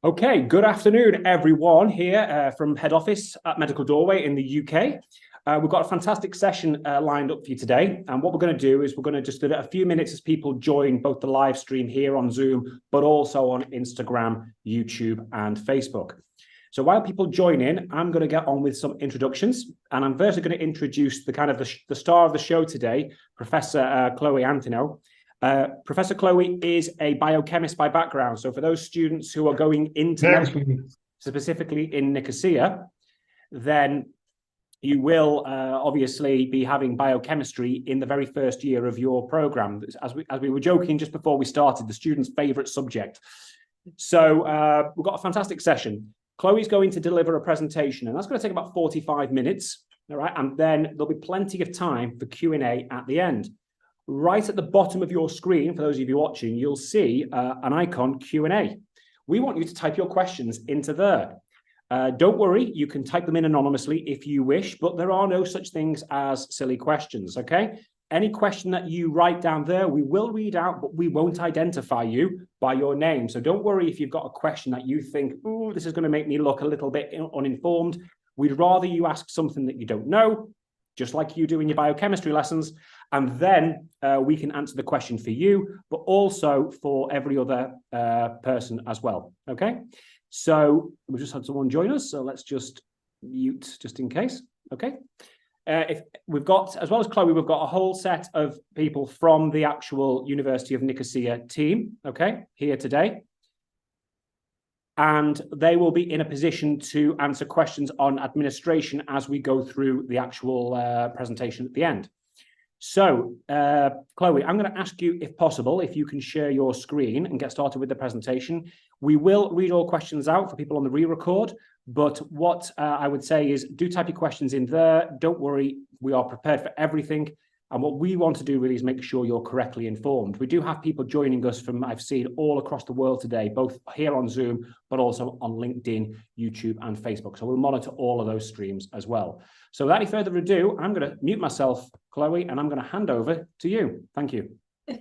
Okay, good afternoon, everyone, here from head office at Medical Doorway in the UK. We've got a fantastic session lined up for you today. And what we're going to do is we're going to just do a few minutes as people join both the live stream here on Zoom, but also on Instagram, YouTube, and Facebook. So while people join in, I'm going to get on with some introductions. And I'm first going to introduce the star of the show today, Professor Chloe Antoniou. Professor Chloe is a biochemist by background. So for those students who are going into medicine, specifically in Nicosia, then you will obviously be having biochemistry in the very first year of your program. As we were joking just before we started, the students' favorite subject. So we've got a fantastic session. Chloe's going to deliver a presentation, and that's going to take about 45 minutes. All right, and then there'll be plenty of time for Q&A at the end. Right at the bottom of your screen, for those of you watching, you'll see an icon Q&A. We want you to type your questions into there. Don't worry, you can type them in anonymously if you wish, but there are no such things as silly questions, okay? Any question that you write down there, we will read out, but we won't identify you by your name. So don't worry if you've got a question that you think, oh, this is going to make me look a little bit uninformed. We'd rather you ask something that you don't know, just like you do in your biochemistry lessons, and then we can answer the question for you, but also for every other person as well, okay? So we just had someone join us, so let's just mute just in case, okay? If we've got, as well as Chloe, we've got a whole set of people from the actual University of Nicosia team, okay, here today. And they will be in a position to answer questions on administration as we go through the actual presentation at the end. So, Chloe, I'm going to ask you, if possible, if you can share your screen and get started with the presentation. We will read all questions out for people on the re-record, but what I would say is do type your questions in there. Don't worry, we are prepared for everything. And what we want to do really is make sure you're correctly informed. We do have people joining us from, I've seen, all across the world today, both here on Zoom, but also on LinkedIn, YouTube, and Facebook. So we'll monitor all of those streams as well. So without any further ado, I'm going to mute myself, Chloe, and I'm going to hand over to you. Thank you.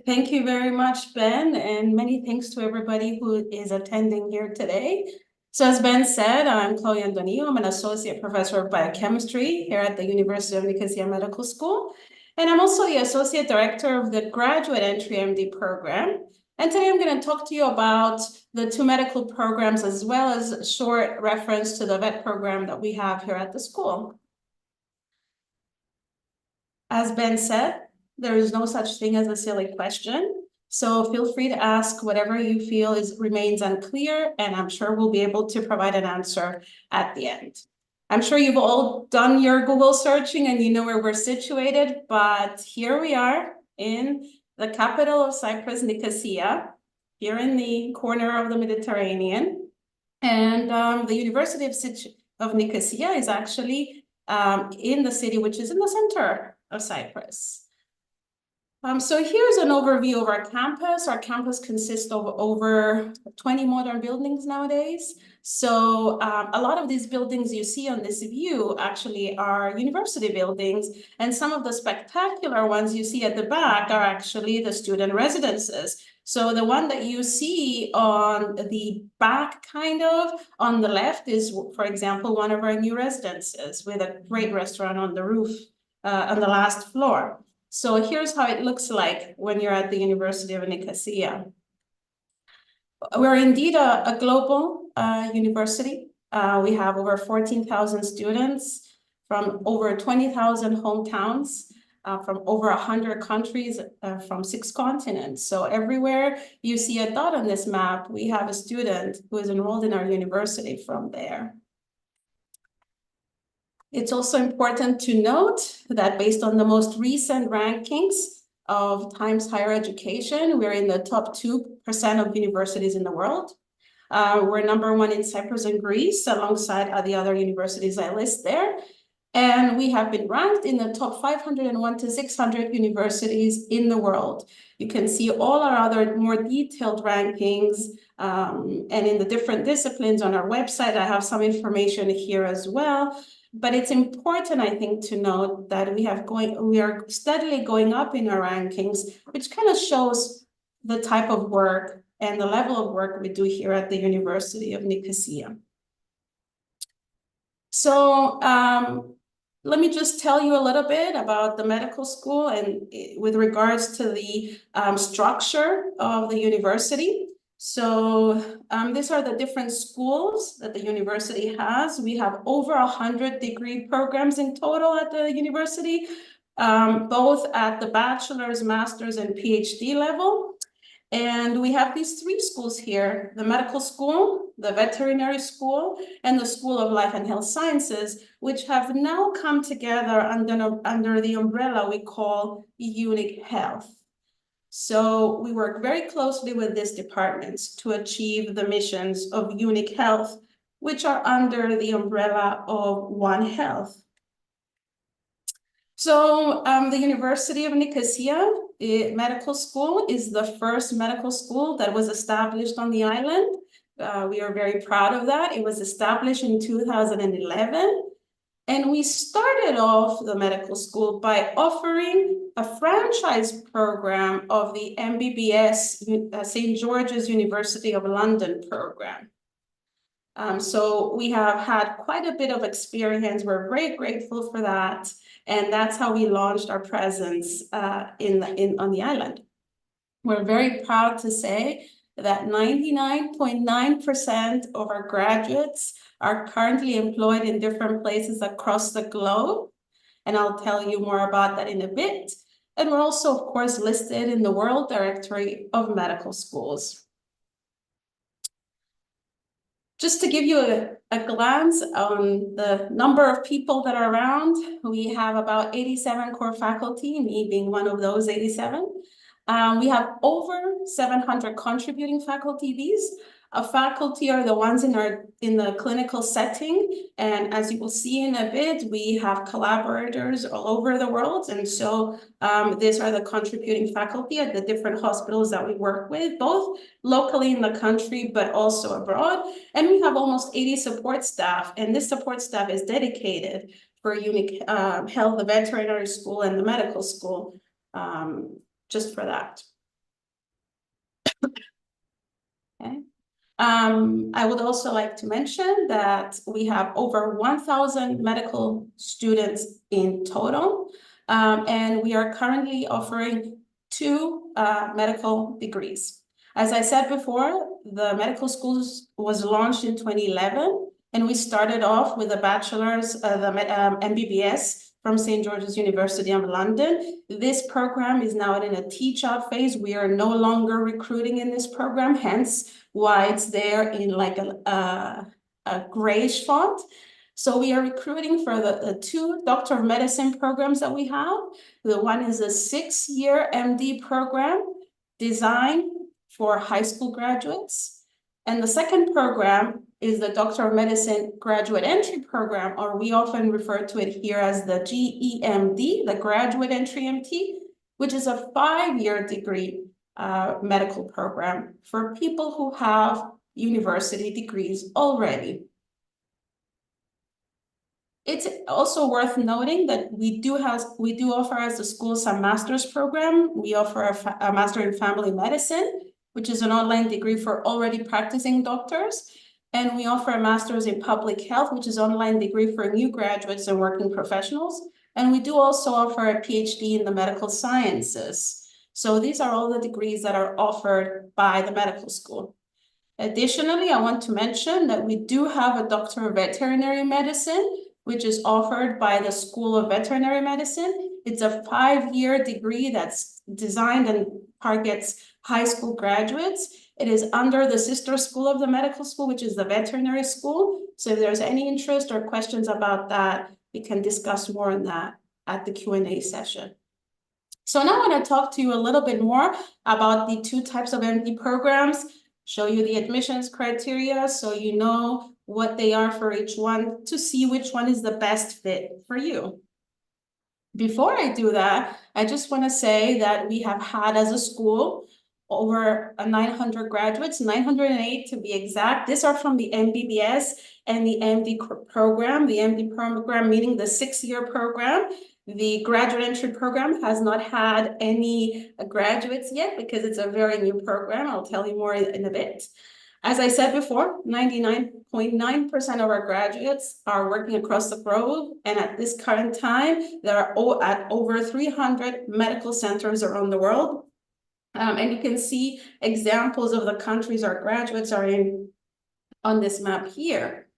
Thank you very much, Ben, and many thanks to everybody who is attending here today. So as Ben said, I'm Chloe Antoniou. I'm an associate professor of biochemistry here at the University of Nicosia Medical School. And I'm also the associate director of the graduate entry MD program. And today I'm going to talk to you about the two medical programs as well as a short reference to the vet program that we have here at the school. As Ben said, there is no such thing as a silly question. So feel free to ask whatever you feel remains unclear, and I'm sure we'll be able to provide an answer at the end. I'm sure you've all done your Google searching and you know where we're situated, but here we are in the capital of Cyprus, Nicosia, here in the corner of the Mediterranean. And the University of Nicosia is actually in the city, which is in the center of Cyprus. So here's an overview of our campus. Our campus consists of over 20 modern buildings nowadays. So a lot of these buildings you see on this view actually are university buildings, and some of the spectacular ones you see at the back are actually the student residences. So the one that you see on the back on the left is, for example, one of our new residences with a great restaurant on the roof on the last floor. So here's how it looks like when you're at the University of Nicosia. We're indeed a global university. We have over 14,000 students from over 20,000 hometowns, from over 100 countries, from 6 continents. So everywhere you see a dot on this map, we have a student who is enrolled in our university from there. It's also important to note that based on the most recent rankings of Times Higher Education, we're in the top 2% of universities in the world. We're #1 in Cyprus and Greece, alongside the other universities I list there. And we have been ranked in the top 501 to 600 universities in the world. You can see all our other more detailed rankings and in the different disciplines on our website. I have some information here as well. But it's important, I think, to note that we are steadily going up in our rankings, which kind of shows the type of work and the level of work we do here at the University of Nicosia. So let me just tell you a little bit about the medical school and with regards to the structure of the university. So these are the different schools that the university has. We have over 100 degree programs in total at the university, both at the bachelor's, master's, and PhD level. And we have these three schools here: the medical school, the veterinary school, and the School of Life and Health Sciences, which have now come together under the umbrella we call Unique Health. So we work very closely with these departments to achieve the missions of Unique Health, which are under the umbrella of One Health. So the University of Nicosia Medical School is the first medical school that was established on the island. We are very proud of that. It was established in 2011. And we started off the medical school by offering a franchise program of the MBBS St. George's University of London program. So we have had quite a bit of experience. We're very grateful for that. And that's how we launched our presence on the island. We're very proud to say that 99.9% of our graduates are currently employed in different places across the globe. And I'll tell you more about that in a bit. And we're also, of course, listed in the World Directory of Medical Schools. Just to give you a glance on the number of people that are around, we have about 87 core faculty, me being one of those 87. We have over 700 contributing faculty. These faculty are the ones in the clinical setting, and as you will see in a bit, we have collaborators all over the world, and so these are the contributing faculty at the different hospitals that we work with, both locally in the country but also abroad. And we have almost 80 support staff, and this support staff is dedicated for Unique Health, the veterinary school, and the medical school, just for that. Okay. I would also like to mention that we have over 1,000 medical students in total, and we are currently offering 2 medical degrees. As I said before, the medical schools was launched in 2011, and we started off with a bachelor's, MBBS from St. George's University of London. This program is now in a teach-out phase. We are no longer recruiting in this program, hence why it's there in like a grayish font. So we are recruiting for the 2 Doctor of Medicine programs that we have. The one is a 6-year MD program designed for high school graduates. And the second program is the Doctor of Medicine Graduate Entry Program, or we often refer to it here as the GEMD, the Graduate Entry MT, which is a 5-year degree medical program for people who have university degrees already. It's also worth noting that we do offer as the school some master's program. We offer a master in family medicine, which is an online degree for already practicing doctors. And we offer a master's in public health, which is an online degree for new graduates and working professionals. And we do also offer a PhD in the medical sciences. So these are all the degrees that are offered by the medical school. Additionally, I want to mention that we do have a Doctor of Veterinary Medicine, which is offered by the School of Veterinary Medicine. It's a 5-year degree that's designed and targets high school graduates. It is under the sister school of the medical school, which is the veterinary school. So if there's any interest or questions about that, we can discuss more on that at the Q&A session. So now I want to talk to you a little bit more about the 2 types of MD programs, show you the admissions criteria so you know what they are for each one to see which one is the best fit for you. Before I do that, I just want to say that we have had as a school over 900 graduates, 908 to be exact. These are from the MBBS and the MD program, the MD program meaning the 6-year program. The graduate entry program has not had any graduates yet because it's a very new program. I'll tell you more in a bit. As I said before, 99.9% of our graduates are working across the globe, and at this current time, there are at over 300 medical centers around the world. And you can see examples of the countries our graduates are in on this map here.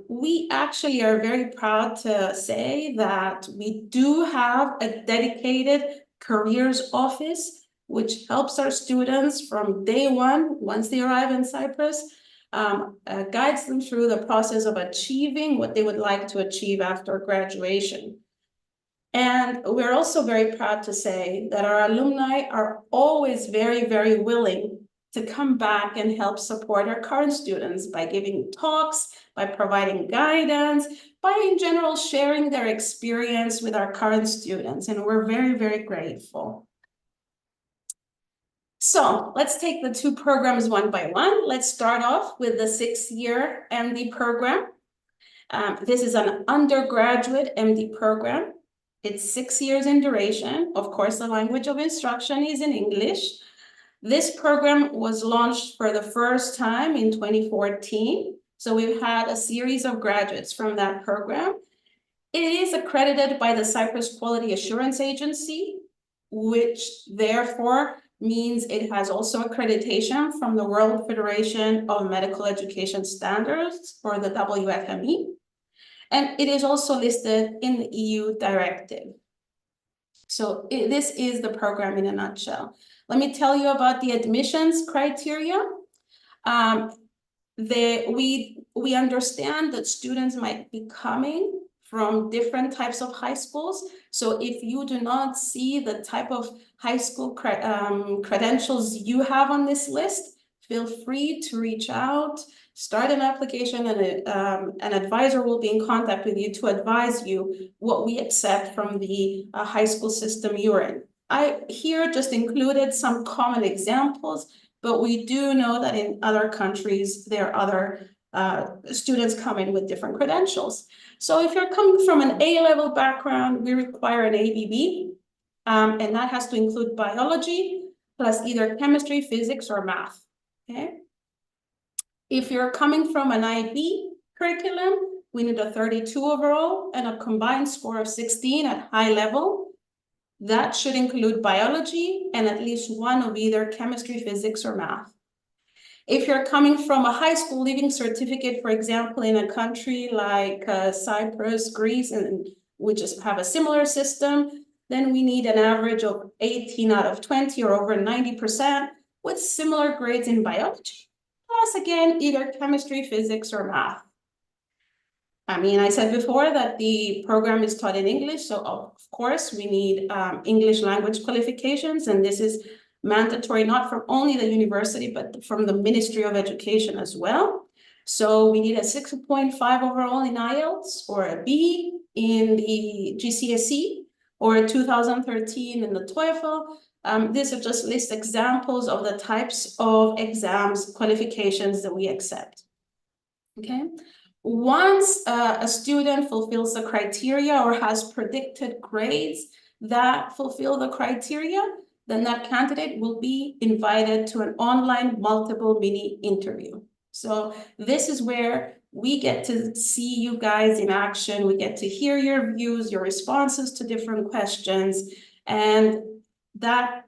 We actually are very proud to say that we do have a dedicated careers office, which helps our students from day one, once they arrive in Cyprus, guides them through the process of achieving what they would like to achieve after graduation. And we're also very proud to say that our alumni are always very, very willing to come back and help support our current students by giving talks, by providing guidance, by in general sharing their experience with our current students. And we're very, very grateful. So let's take the two programs one by one. Let's start off with the 6-year MD program. This is an undergraduate MD program. It's 6 years in duration. Of course, the language of instruction is in English. This program was launched for the first time in 2014. So we've had a series of graduates from that program. It is accredited by the Cyprus Quality Assurance Agency, which therefore means it has also accreditation from the World Federation of Medical Education Standards, or the WFME. And it is also listed in the EU directive. So this is the program in a nutshell. Let me tell you about the admissions criteria. We understand that students might be coming from different types of high schools. So if you do not see the type of high school credentials you have on this list, feel free to reach out, start an application, and an advisor will be in contact with you to advise you what we accept from the high school system you're in. I here just included some common examples, but we do know that in other countries, there are other students coming with different credentials. So if you're coming from an A-level background, we require an ABB, and that has to include biology, plus either chemistry, physics, or math, okay? If you're coming from an IB curriculum, we need a 32 overall and a combined score of 16 at high level. That should include biology and at least one of either chemistry, physics, or math. If you're coming from a high school leaving certificate, for example, in a country like Cyprus, Greece, and we just have a similar system, then we need an average of 18 out of 20 or over 90% with similar grades in biology. Plus, again, either chemistry, physics, or math. I mean, I said before that the program is taught in English, so of course we need English language qualifications, and this is mandatory not from only the university, but from the Ministry of Education as well. So we need a 6.5 overall in IELTS, or a B in the GCSE, or a 2013 in the TOEFL. These are just list examples of the types of exams, qualifications that we accept, okay? Once a student fulfills the criteria or has predicted grades that fulfill the criteria, then that candidate will be invited to an online multiple mini interview. So this is where we get to see you guys in action. We get to hear your views, your responses to different questions, and that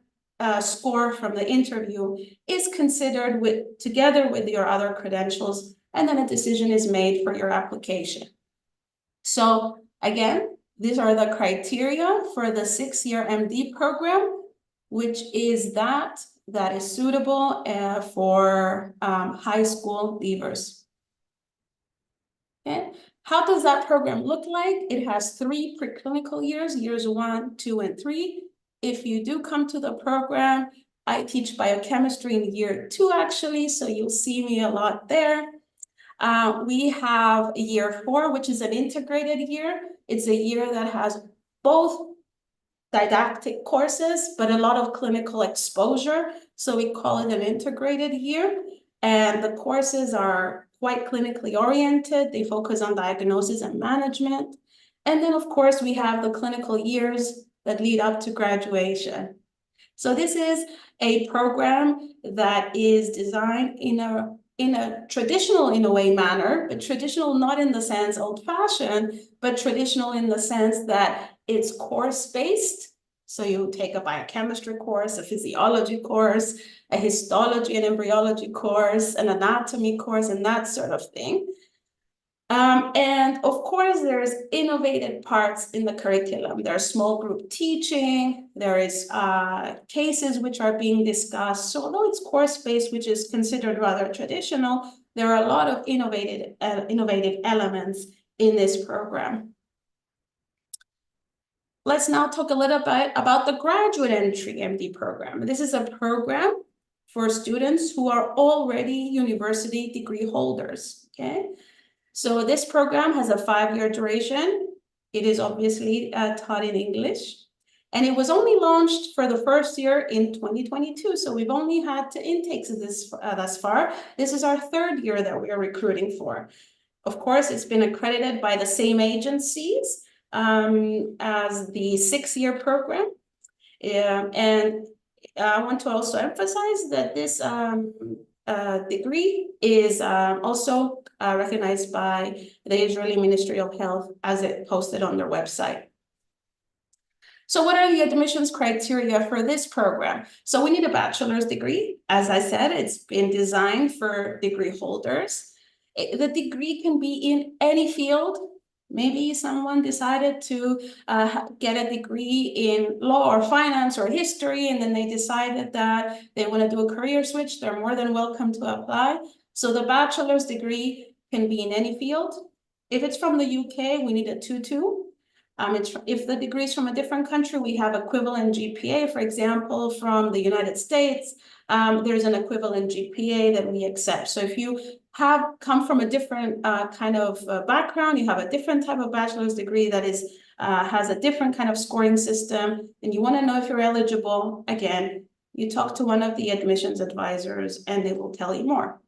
score from the interview is considered together with your other credentials, and then a decision is made for your application. So again, these are the criteria for the 6-year MD program, which is that is suitable for high school leavers. Okay. How does that program look like? It has 3 preclinical years, years 1, 2, and 3. If you do come to the program, I teach biochemistry in year 2, actually, so you'll see me a lot there. We have year 4, which is an integrated year. It's a year that has both didactic courses, but a lot of clinical exposure. So we call it an integrated year. And the courses are quite clinically oriented. They focus on diagnosis and management. And then, of course, we have the clinical years that lead up to graduation. So this is a program that is designed in a traditional, in a way, manner, but traditional not in the sense old-fashioned, but traditional in the sense that it's course-based. So you take a biochemistry course, a physiology course, a histology and embryology course, an anatomy course, and that sort of thing. And of course, there's innovative parts in the curriculum. There's small group teaching, there is cases which are being discussed. So although it's course-based, which is considered rather traditional, there are a lot of innovative elements in this program. Let's now talk a little bit about the graduate entry MD program. This is a program for students who are already university degree holders, okay? So this program has a 5-year duration. It is obviously taught in English. And it was only launched for the first year in 2022. So we've only had 2 intakes of this thus far. This is our 3rd year that we are recruiting for. Of course, it's been accredited by the same agencies as the 6-year program. And I want to also emphasize that this degree is also recognized by the Israeli Ministry of Health as it posted on their website. So what are the admissions criteria for this program? So we need a bachelor's degree. As I said, it's been designed for degree holders. The degree can be in any field. Maybe someone decided to get a degree in law or finance or history, and then they decided that they want to do a career switch. They're more than welcome to apply. So the bachelor's degree can be in any field. If it's from the UK, we need a 2-2. If the degree is from a different country, we have equivalent GPA. For example, from the United States, there's an equivalent GPA that we accept. So if you have come from a different kind of background, you have a different type of bachelor's degree that is has a different kind of scoring system, and you want to know if you're eligible, again, you talk to one of the admissions advisors and they will tell you more.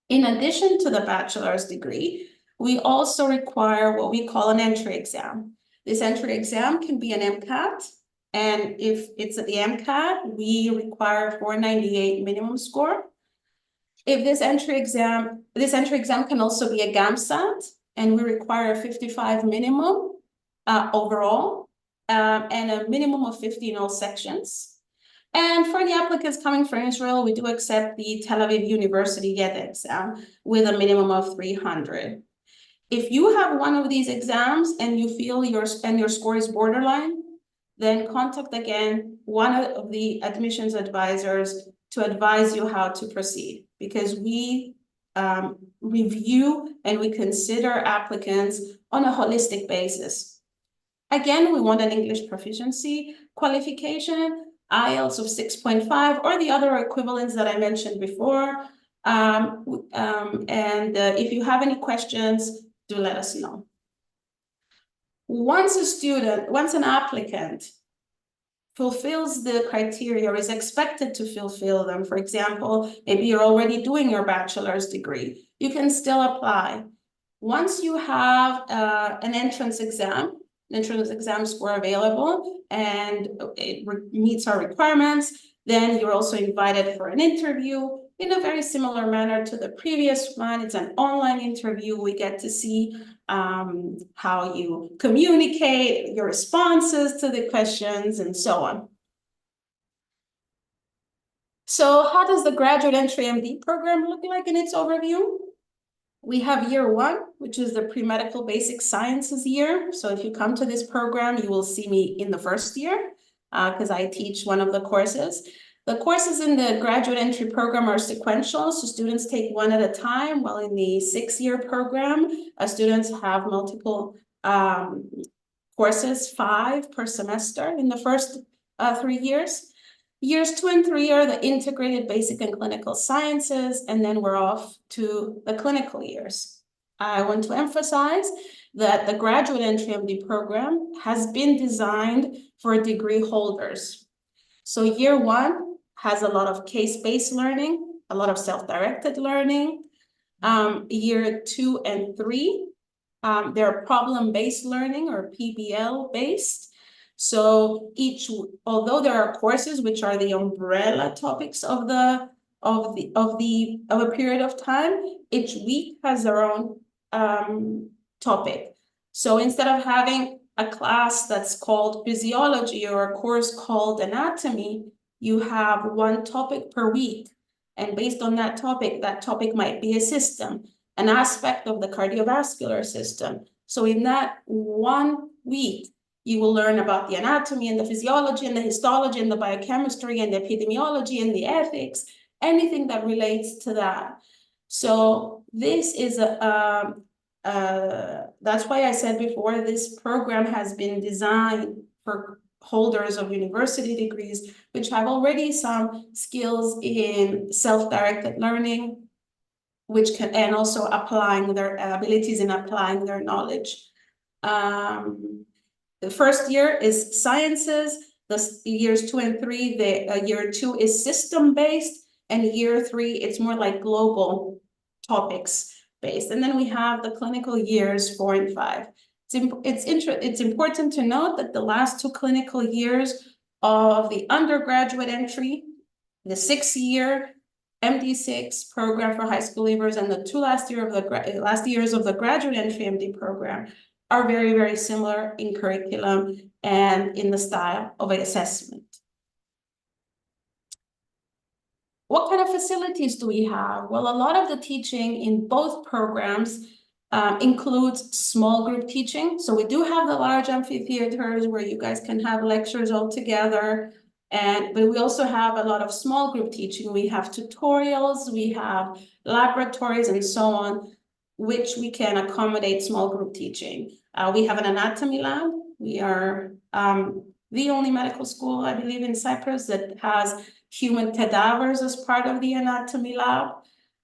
In addition to the bachelor's degree, we also require what we call an entry exam. This entry exam can be an MCAT, and if it's at the MCAT, we require 498 minimum score. If this entry exam can also be a GAMSAT, and we require 55 minimum overall, and a minimum of 50 in all sections. And for the applicants coming from Israel, we do accept the Tel Aviv University YEDA exam with a minimum of 300. If you have one of these exams and you feel your score is borderline, then contact again one of the admissions advisors to advise you how to proceed, because we review and we consider applicants on a holistic basis. Again, we want an English proficiency qualification, IELTS of 6.5, or the other equivalents that I mentioned before. If you have any questions, do let us know. Once an applicant fulfills the criteria or is expected to fulfill them, for example, maybe you're already doing your bachelor's degree, you can still apply. Once you have an entrance exam score available and it meets our requirements, then you're also invited for an interview in a very similar manner to the previous one. It's an online interview. We get to see how you communicate, your responses to the questions, and so on. So how does the graduate entry MD program look like in its overview? We have year 1, which is the pre-medical basic sciences year. So if you come to this program, you will see me in the first year because I teach one of the courses. The courses in the graduate entry program are sequential, so students take one at a time, while in the 6-year program, students have multiple courses, 5 per semester in the first 3 years. Years 2 and 3 are the integrated basic and clinical sciences, and then we're off to the clinical years. I want to emphasize that the graduate entry MD program has been designed for degree holders. So year 1 has a lot of case-based learning, a lot of self-directed learning. Year 2 and 3 They're problem-based learning or PBL-based. So although there are courses which are the umbrella topics of a period of time, each week has their own topic. So instead of having a class that's called physiology or a course called anatomy, you have one topic per week. And based on that topic might be a system, an aspect of the cardiovascular system. So in that 1 week, you will learn about the anatomy and the physiology and the histology and the biochemistry and the epidemiology and the ethics, anything that relates to that. So this is that's why I said before, this program has been designed for holders of university degrees, which have already some skills in self-directed learning, and also applying their abilities in applying their knowledge. The first year is sciences, the years 2 and 3, year 2 is system-based, and year 3, it's more like global topics based. And then we have the clinical years 4 and 5. It's important to note that the last 2 clinical years of the undergraduate entry, the 6-year MD6 program for high school leavers, and the 2 last years of the graduate entry MD program are very, very similar in curriculum and in the style of an assessment. What kind of facilities do we have? Well, a lot of the teaching in both programs includes small group teaching. So we do have the large amphitheaters where you guys can have lectures all together. But we also have a lot of small group teaching. We have tutorials, we have laboratories and so on, which we can accommodate small group teaching. We have an anatomy lab. We are the only medical school, I believe, in Cyprus that has human cadavers as part of the anatomy lab.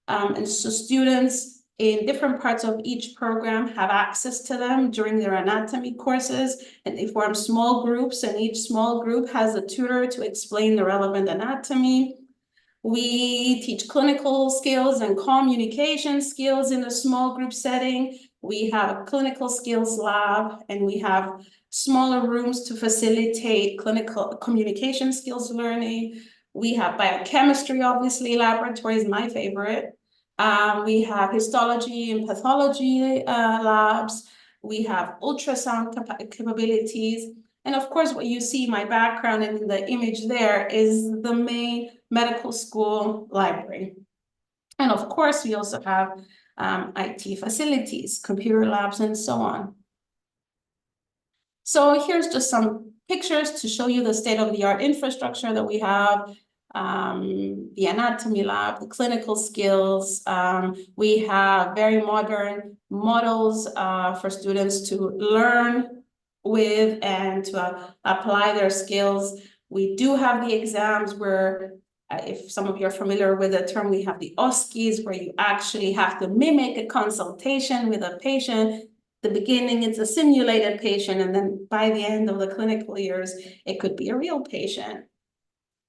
And so students in different parts of each program have access to them during their anatomy courses, and they form small groups, and each small group has a tutor to explain the relevant anatomy. We teach clinical skills and communication skills in a small group setting. We have a clinical skills lab, and we have smaller rooms to facilitate clinical communication skills learning. We have biochemistry, obviously, laboratory is my favorite. We have histology and pathology labs. We have ultrasound capabilities. And of course, what you see, my background and in the image there is the main medical school library. And of course, we also have IT facilities, computer labs, and so on. So here's just some pictures to show you the state-of-the-art infrastructure that we have. The anatomy lab, the clinical skills. We have very modern models for students to learn with and to apply their skills. We do have the exams where, if some of you are familiar with the term, we have the OSCEs, where you actually have to mimic a consultation with a patient. The beginning, it's a simulated patient, and then by the end of the clinical years, it could be a real patient.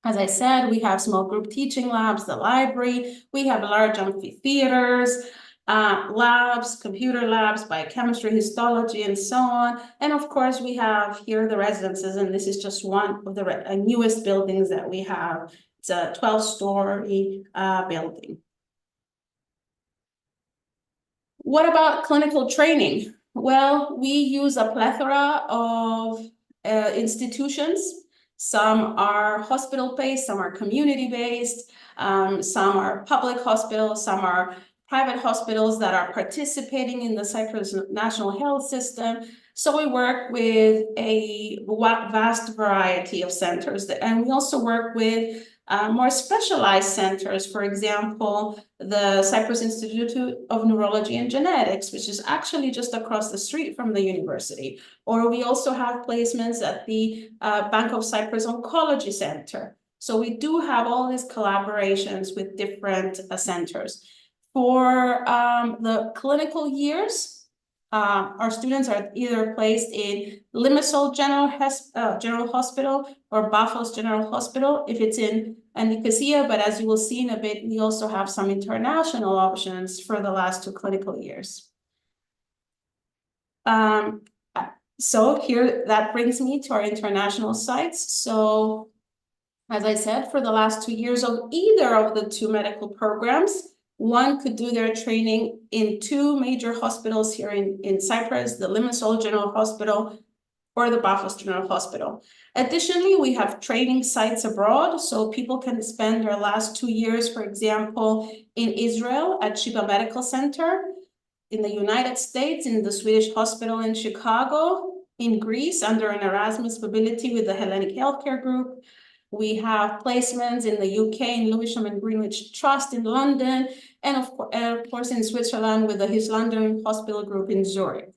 As I said, we have small group teaching labs, the library, we have large amphitheaters, labs, computer labs, biochemistry, histology, and so on. And of course, we have here the residences, and this is just one of the newest buildings that we have. It's a 12-story building. What about clinical training? Well, we use a plethora of institutions. Some are hospital-based, some are community-based, some are public hospitals, some are private hospitals that are participating in the Cyprus National Health System. So we work with a vast variety of centers, and we also work with more specialized centers. For example, the Cyprus Institute of Neurology and Genetics, which is actually just across the street from the university. Or we also have placements at the Bank of Cyprus Oncology Center. So we do have all these collaborations with different centers. For the clinical years, our students are either placed in Limassol General Hospital or Bafos General Hospital if it's in Nicosia, but as you will see in a bit, we also have some international options for the last 2 clinical years. So here, that brings me to our international sites. So as I said, for the last 2 years of either of the 2 medical programs, one could do their training in 2 major hospitals here in Cyprus, the Limassol General Hospital or the Paphos General Hospital. Additionally, we have training sites abroad, so people can spend their last 2 years, for example, in Israel at Sheba Medical Center, in the United States, in the Swedish Hospital in Chicago, in Greece, under an Erasmus mobility with the Hellenic Healthcare Group. We have placements in the UK, in Lewisham and Greenwich Trust in London, and of course in Switzerland with the His London Hospital Group in Zurich.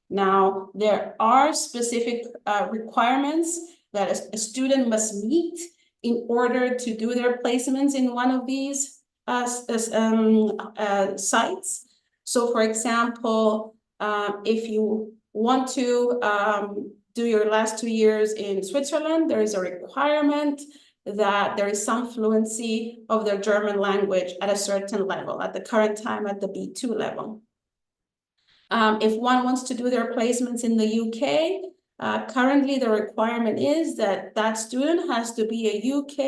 Now, there are specific requirements that a student must meet in order to do their placements in one of these sites. So, for example, if you want to do your last 2 years in Switzerland, there is a requirement that there is some fluency of the German language at a certain level, at the current time at the B2 level. If one wants to do their placements in the UK, currently the requirement is that that student has to be a UK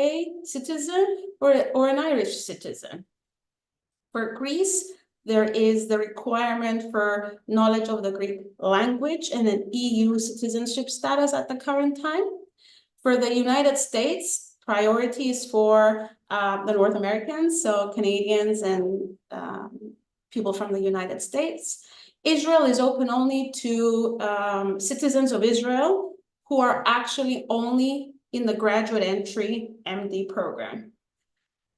citizen or an Irish citizen. For Greece, there is the requirement for knowledge of the Greek language and an EU citizenship status at the current time. For the United States, priority is for the North Americans, so Canadians and people from the United States. Israel is open only to citizens of Israel who are actually only in the graduate entry MD program.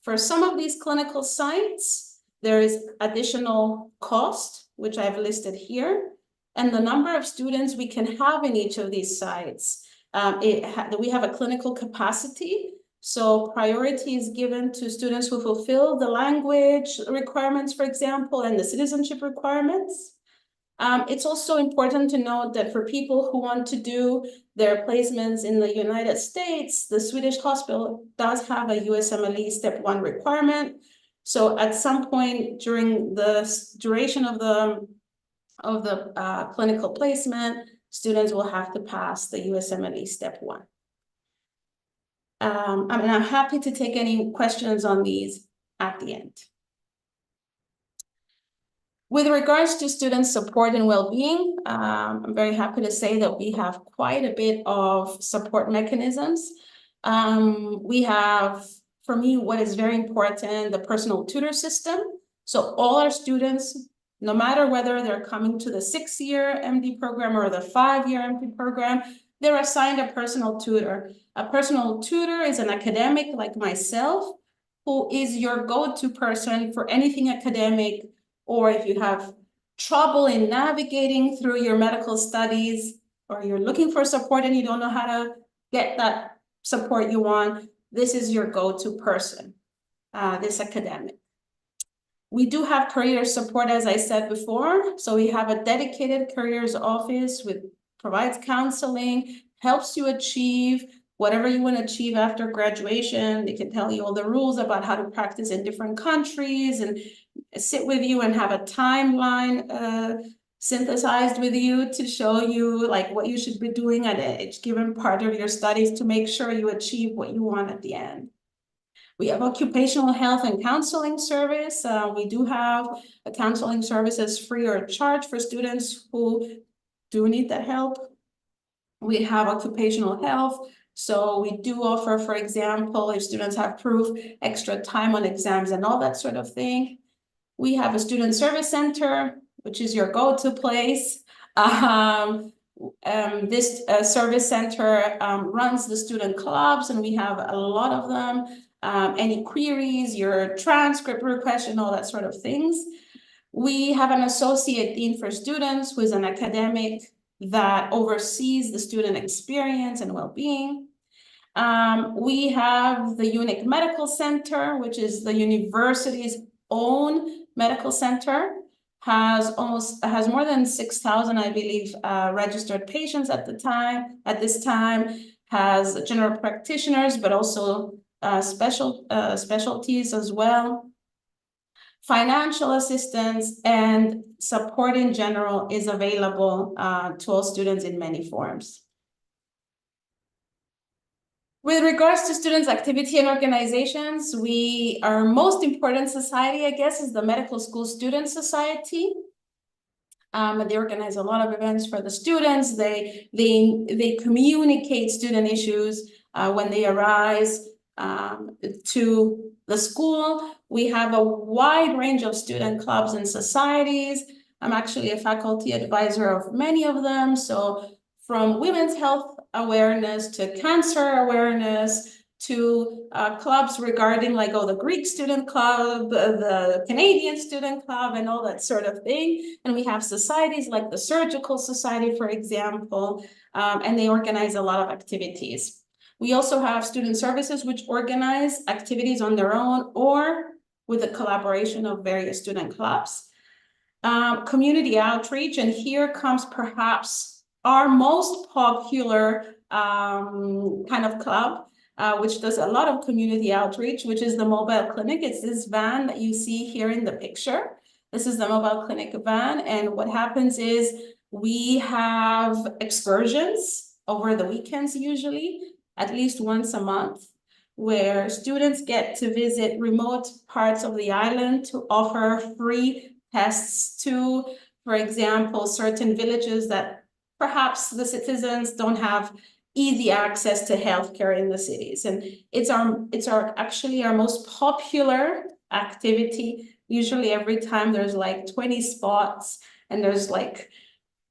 For some of these clinical sites, there is additional cost, which I've listed here, and the number of students we can have in each of these sites. We have a clinical capacity, so priority is given to students who fulfill the language requirements, for example, and the citizenship requirements. It's also important to note that for people who want to do their placements in the United States, the Swedish hospital does have a USMLE Step 1 requirement. So at some point during the duration of the clinical placement, students will have to pass the USMLE Step 1. I'm happy to take any questions on these at the end. With regards to student support and well-being, I'm very happy to say that we have quite a bit of support mechanisms. We have, for me, what is very important, the personal tutor system. So all our students, no matter whether they're coming to the 6-year MD program or the 5-year MD program, they're assigned a personal tutor. A personal tutor is an academic like myself, who is your go-to person for anything academic, or if you have trouble in navigating through your medical studies, or you're looking for support and you don't know how to get that support you want, this is your go-to person, this academic. We do have career support, as I said before. So we have a dedicated careers office which provides counseling, helps you achieve whatever you want to achieve after graduation. They can tell you all the rules about how to practice in different countries and sit with you and have a timeline synthesized with you to show you like what you should be doing at each given part of your studies to make sure you achieve what you want at the end. We have occupational health and counseling service. We do have a counseling services free or charge for students who do need that help. We have occupational health. So we do offer, for example, if students have proof, extra time on exams and all that sort of thing. We have a student service center, which is your go-to place. This service center runs the student clubs, and we have a lot of them. Any queries, your transcript request, and all that sort of things. We have an associate dean for students who is an academic that oversees the student experience and well-being. We have the UNIC Medical Center, which is the university's own medical center, has more than 6,000, I believe, registered patients at this time, has general practitioners, but also specialties as well. Financial assistance and support in general is available to all students in many forms. With regards to students' activity and organizations, our most important society, I guess, is the Medical School Student Society. They organize a lot of events for the students. They communicate student issues when they arise to the school. We have a wide range of student clubs and societies. I'm actually a faculty advisor of many of them. So from women's health awareness to cancer awareness to clubs regarding like, the Greek student club, the Canadian student club, and all that sort of thing. And we have societies like the Surgical Society, for example, and they organize a lot of activities. We also have student services, which organize activities on their own or with the collaboration of various student clubs. Community outreach, and here comes perhaps our most popular kind of club, which does a lot of community outreach, which is the mobile clinic. It's this van that you see here in the picture. This is the mobile clinic van. And what happens is we have excursions over the weekends, usually at least once a month, where students get to visit remote parts of the island to offer free tests to, for example, certain villages that perhaps the citizens don't have easy access to healthcare in the cities. And it's actually our most popular activity. Usually every time there's like 20 spots and there's like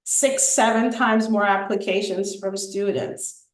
6-7 times more applications from students.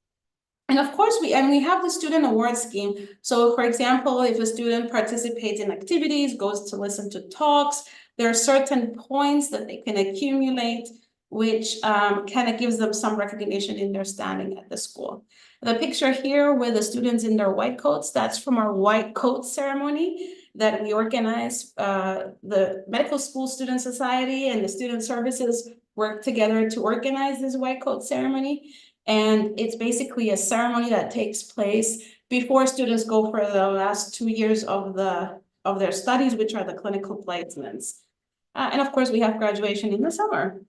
And of course, we have the student award scheme. So for example, if a student participates in activities, goes to listen to talks, there are certain points that they can accumulate, which kind of gives them some recognition in their standing at the school. The picture here with the students in their white coats, that's from our white coat ceremony that we organize. The Medical School Student Society and the Student Services work together to organize this white coat ceremony. And it's basically a ceremony that takes place before students go for the last 2 years of their studies, which are the clinical placements. And of course, we have graduation in the summer.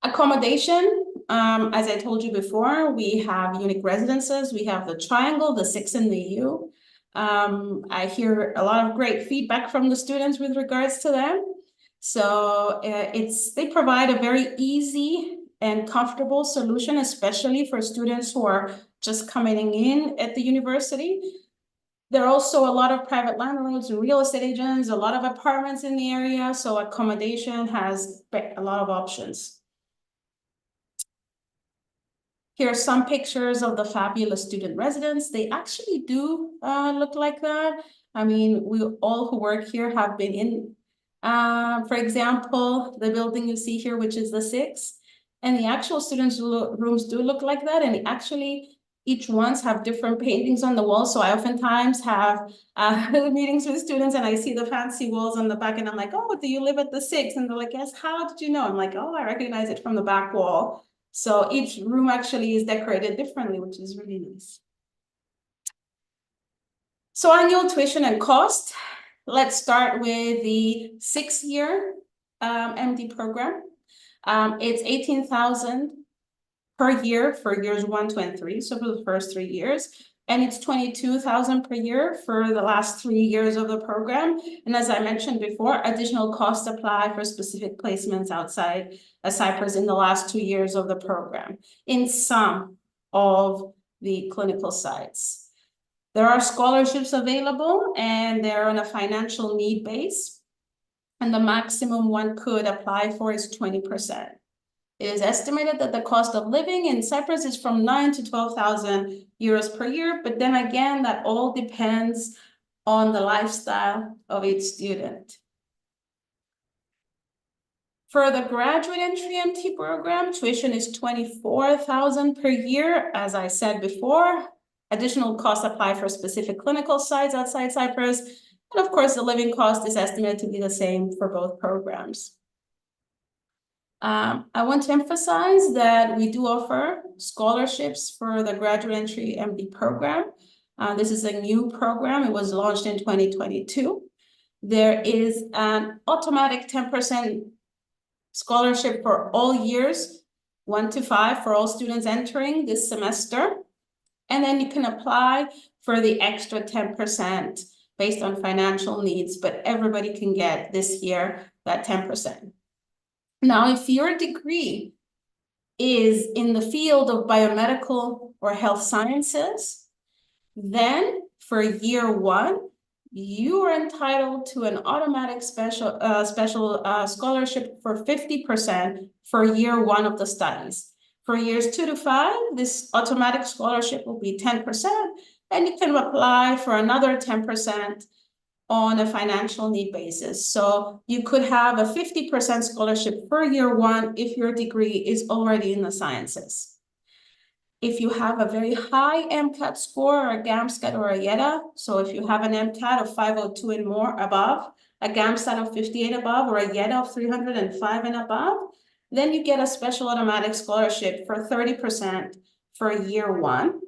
Accommodation, as I told you before, we have unique residences. We have the triangle, the 6 and the U. I hear a lot of great feedback from the students with regards to them. So they provide a very easy and comfortable solution, especially for students who are just coming in at the university. There are also a lot of private landlords and real estate agents, a lot of apartments in the area, so accommodation has a lot of options. Here are some pictures of the fabulous student residents. They actually do look like that. I mean, we all who work here have been in, for example, the building you see here, which is the 6. And the actual students' rooms do look like that. And actually, each ones have different paintings on the wall. So I oftentimes have meetings with students and I see the fancy walls on the back and I'm like, oh, do you live at the 6? And they're like, yes, how did you know? I'm like, oh, I recognize it from the back wall. So each room actually is decorated differently, which is really nice. So annual tuition and cost. Let's start with the 6-year MD program. It's $18,000 per year for years 1, 2, and 3. So for the first 3 years, and it's $22,000 per year for the last 3 years of the program. And as I mentioned before, additional costs apply for specific placements outside Cyprus in the last 2 years of the program in some of the clinical sites. There are scholarships available and they're on a financial need base. And the maximum one could apply for is 20%. It is estimated that the cost of living in Cyprus is from 9,000 to 12,000 euros per year. But then again, that all depends on the lifestyle of each student. For the graduate entry MT program, tuition is 24,000 per year. As I said before, additional costs apply for specific clinical sites outside Cyprus. And of course, the living cost is estimated to be the same for both programs. I want to emphasize that we do offer scholarships for the graduate entry MD program. This is a new program. It was launched in 2022. There is an automatic 10% scholarship for all years, 1 to 5, for all students entering this semester. And then you can apply for the extra 10% based on financial needs, but everybody can get this year that 10%. Now, if your degree is in the field of biomedical or health sciences, then for year 1, you are entitled to an automatic special scholarship for 50% for year 1 of the studies. For years 2 to 5, this automatic scholarship will be 10%, and you can apply for another 10% on a financial need basis. So you could have a 50% scholarship for year 1 if your degree is already in the sciences. If you have a very high MCAT score, or a GAMSCAT or a YEDA, so if you have an MCAT of 502 and more above, a GAMSCAT of 58 above, or a YEDA of 305 and above, then you get a special automatic scholarship for 30% for year 1.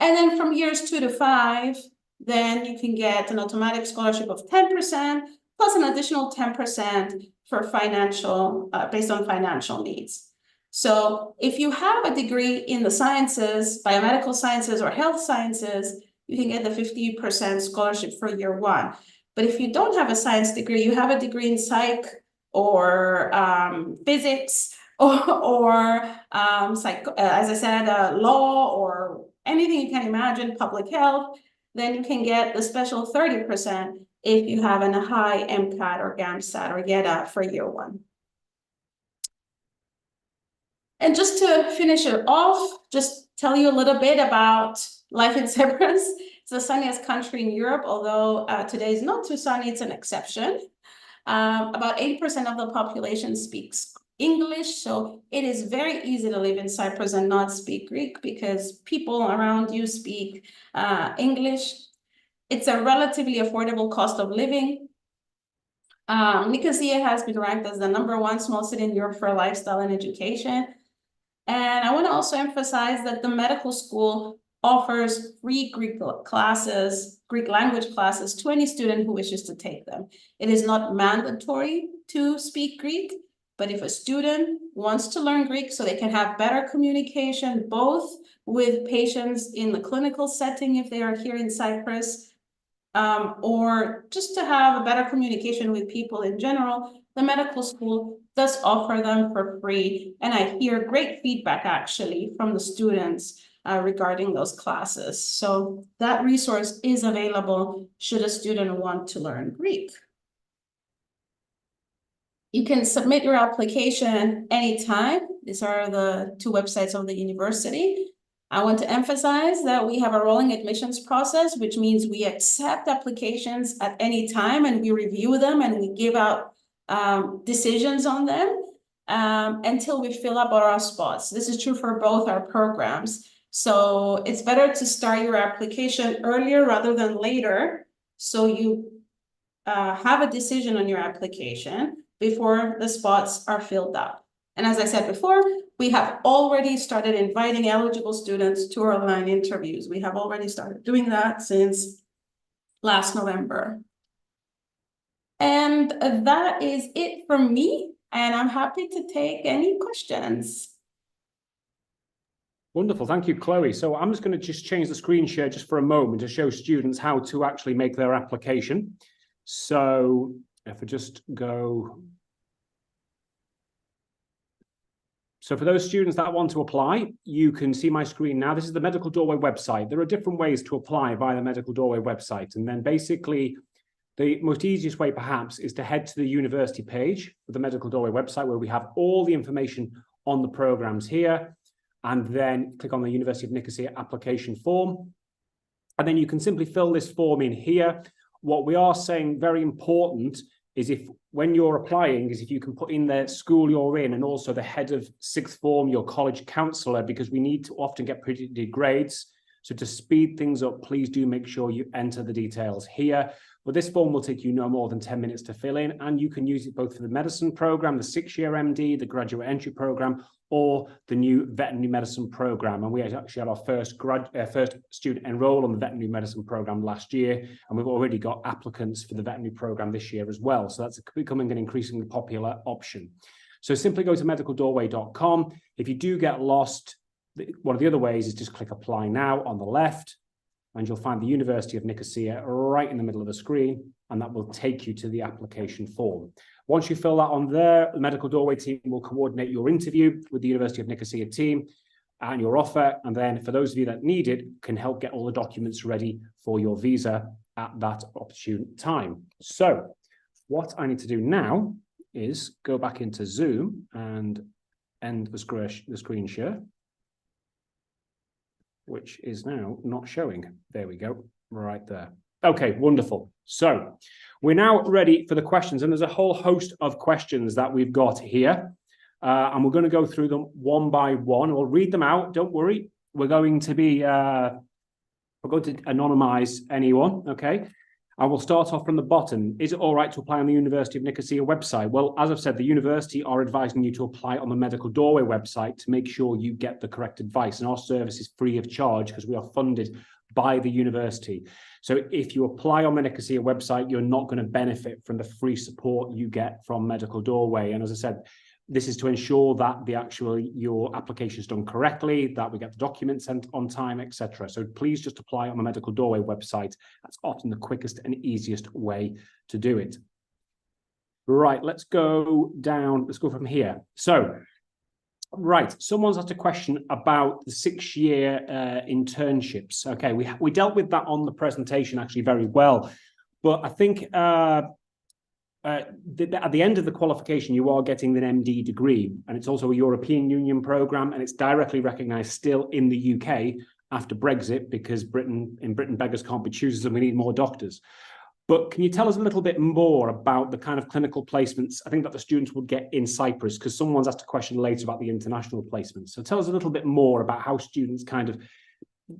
And then from years 2 to 5, then you can get an automatic scholarship of 10% plus an additional 10% for financial, based on financial needs. So if you have a degree in the sciences, biomedical sciences or health sciences, you can get the 50% scholarship for year 1. But if you don't have a science degree, you have a degree in psych or physics or as I said, law or anything you can imagine, public health, then you can get the special 30% if you have a high MCAT or GAMSAT or YEDA for year 1. And just to finish it off, just tell you a little bit about life in Cyprus. It's the sunniest country in Europe, although today is not too sunny, it's an exception. About 80% of the population speaks English, so it is very easy to live in Cyprus and not speak Greek because people around you speak English. It's a relatively affordable cost of living. Nicosia has been ranked as the #1 small city in Europe for lifestyle and education. And I want to also emphasize that the medical school offers free Greek classes, Greek language classes to any student who wishes to take them. It is not mandatory to speak Greek, but if a student wants to learn Greek so they can have better communication, both with patients in the clinical setting if they are here in Cyprus, or just to have a better communication with people in general, the medical school does offer them for free. And I hear great feedback actually from the students regarding those classes. So that resource is available should a student want to learn Greek. You can submit your application anytime. These are the 2 websites of the university. I want to emphasize that we have a rolling admissions process, which means we accept applications at any time and we review them and we give out decisions on them until we fill up our spots. This is true for both our programs. So it's better to start your application earlier rather than later, so you have a decision on your application before the spots are filled up. And as I said before, we have already started inviting eligible students to our online interviews. We have already started doing that since last November. And that is it from me, and I'm happy to take any questions. Wonderful, thank you, Chloe. So I'm just going to change the screen share just for a moment to show students how to actually make their application. So if I just go... So for those students that want to apply, you can see my screen now. This is the Medical Doorway website. There are different ways to apply via the Medical Doorway website. And then basically, the most easiest way perhaps is to head to the university page of the Medical Doorway website, where we have all the information on the programs here, and then click on the University of Nicosia application form. And then you can simply fill this form in here. What we are saying, very important, is when you're applying, is if you can put in the school you're in and also the head of 6th form, your college counsellor, because we need to often get predicted grades So to speed things up, please do make sure you enter the details here. But this form will take you no more than 10 minutes to fill in, and you can use it both for the medicine program, the 6-year MD, the graduate entry program, or the new veterinary medicine program. And we actually had our first student enroll on the veterinary medicine program last year, and we've already got applicants for the veterinary program this year as well. So that's becoming an increasingly popular option. So simply go to medicaldoorway.com. If you do get lost, one of the other ways is just click apply now on the left, and you'll find the University of Nicosia right in the middle of the screen, and that will take you to the application form. Once you fill that on there, the Medical Doorway team will coordinate your interview with the University of Nicosia team and your offer. And then for those of you that need it, can help get all the documents ready for your visa at that opportune time. So what I need to do now is go back into Zoom and end the screen share, which is now not showing. There we go, right there. Okay, wonderful. So we're now ready for the questions, and there's a whole host of questions that we've got here, and we're going to go through them one by one. We'll read them out. Don't worry. We're going to anonymize anyone. Okay. I will start off from the bottom. Is it all right to apply on the University of Nicosia website? Well, as I've said, the university are advising you to apply on the Medical Doorway website to make sure you get the correct advice. And our service is free of charge because we are funded by the university. So if you apply on the Nicosia website, you're not going to benefit from the free support you get from Medical Doorway. And as I said, this is to ensure that your application is done correctly, that we get the documents sent on time, etc. So please just apply on the Medical Doorway website. That's often the quickest and easiest way to do it. Right, let's go down. Let's go from here. So, right, someone's asked a question about the 6-year internships. Okay, we dealt with that on the presentation actually very well, but I think at the end of the qualification, you are getting an MD degree, and it's also a European Union program, and it's directly recognised still in the UK after Brexit, because in Britain beggars can't be choosers, and we need more doctors. But can you tell us a little bit more about the kind of clinical placements I think that the students would get in Cyprus? Because someone's asked a question later about the international placements. So tell us a little bit more about how students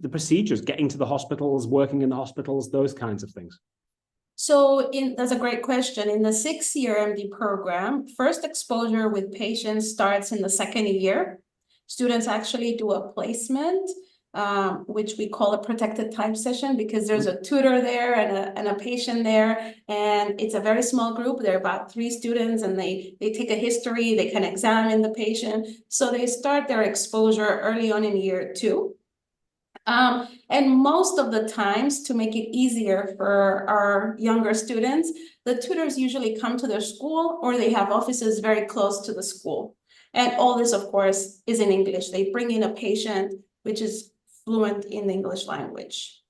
the procedures, getting to the hospitals, working in the hospitals, those kinds of things. So that's a great question. In the 6-year MD program, first exposure with patients starts in the 2nd year. Students actually do a placement, which we call a protected time session, because there's a tutor there and a patient there, and it's a very small group. There are about 3 students, and they take a history, they can examine the patient. So they start their exposure early on in year 2. And most of the times, to make it easier for our younger students, the tutors usually come to their school, or they have offices very close to the school. And all this, of course, is in English. They bring in a patient which is fluent in the English language.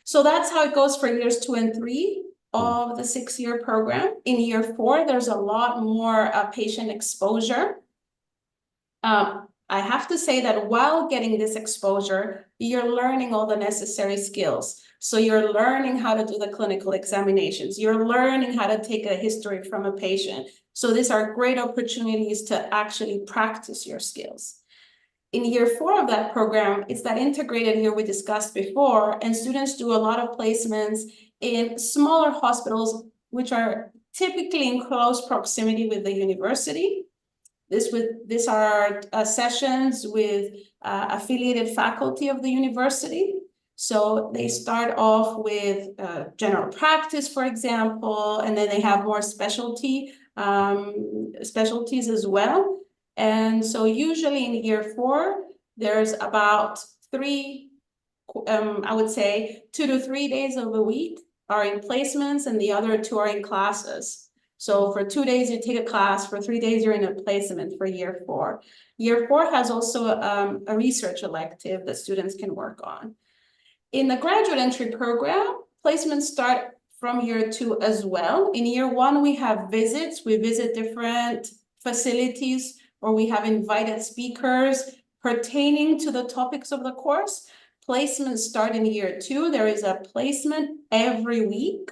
So that's how it goes for years 2 and 3 of the 6-year program. In year 4, there's a lot more patient exposure. I have to say that while getting this exposure, you're learning all the necessary skills. So you're learning how to do the clinical examinations. You're learning how to take a history from a patient. So these are great opportunities to actually practice your skills. In year 4 of that program, it's that integrated year we discussed before, and students do a lot of placements in smaller hospitals, which are typically in close proximity with the university. These are sessions with affiliated faculty of the university. So they start off with general practice, for example, and then they have more specialties as well. And so usually in year 4, there's about 3, I would say 2 to 3 days of the week are in placements, and the other 2 are in classes. So for 2 days, you take a class. For 3 days, you're in a placement for year 4. Year 4 has also a research elective that students can work on. In the graduate entry program, placements start from year 2 as well. In year 1, we have visits. We visit different facilities, or we have invited speakers pertaining to the topics of the course. Placements start in year 2. There is a placement every week.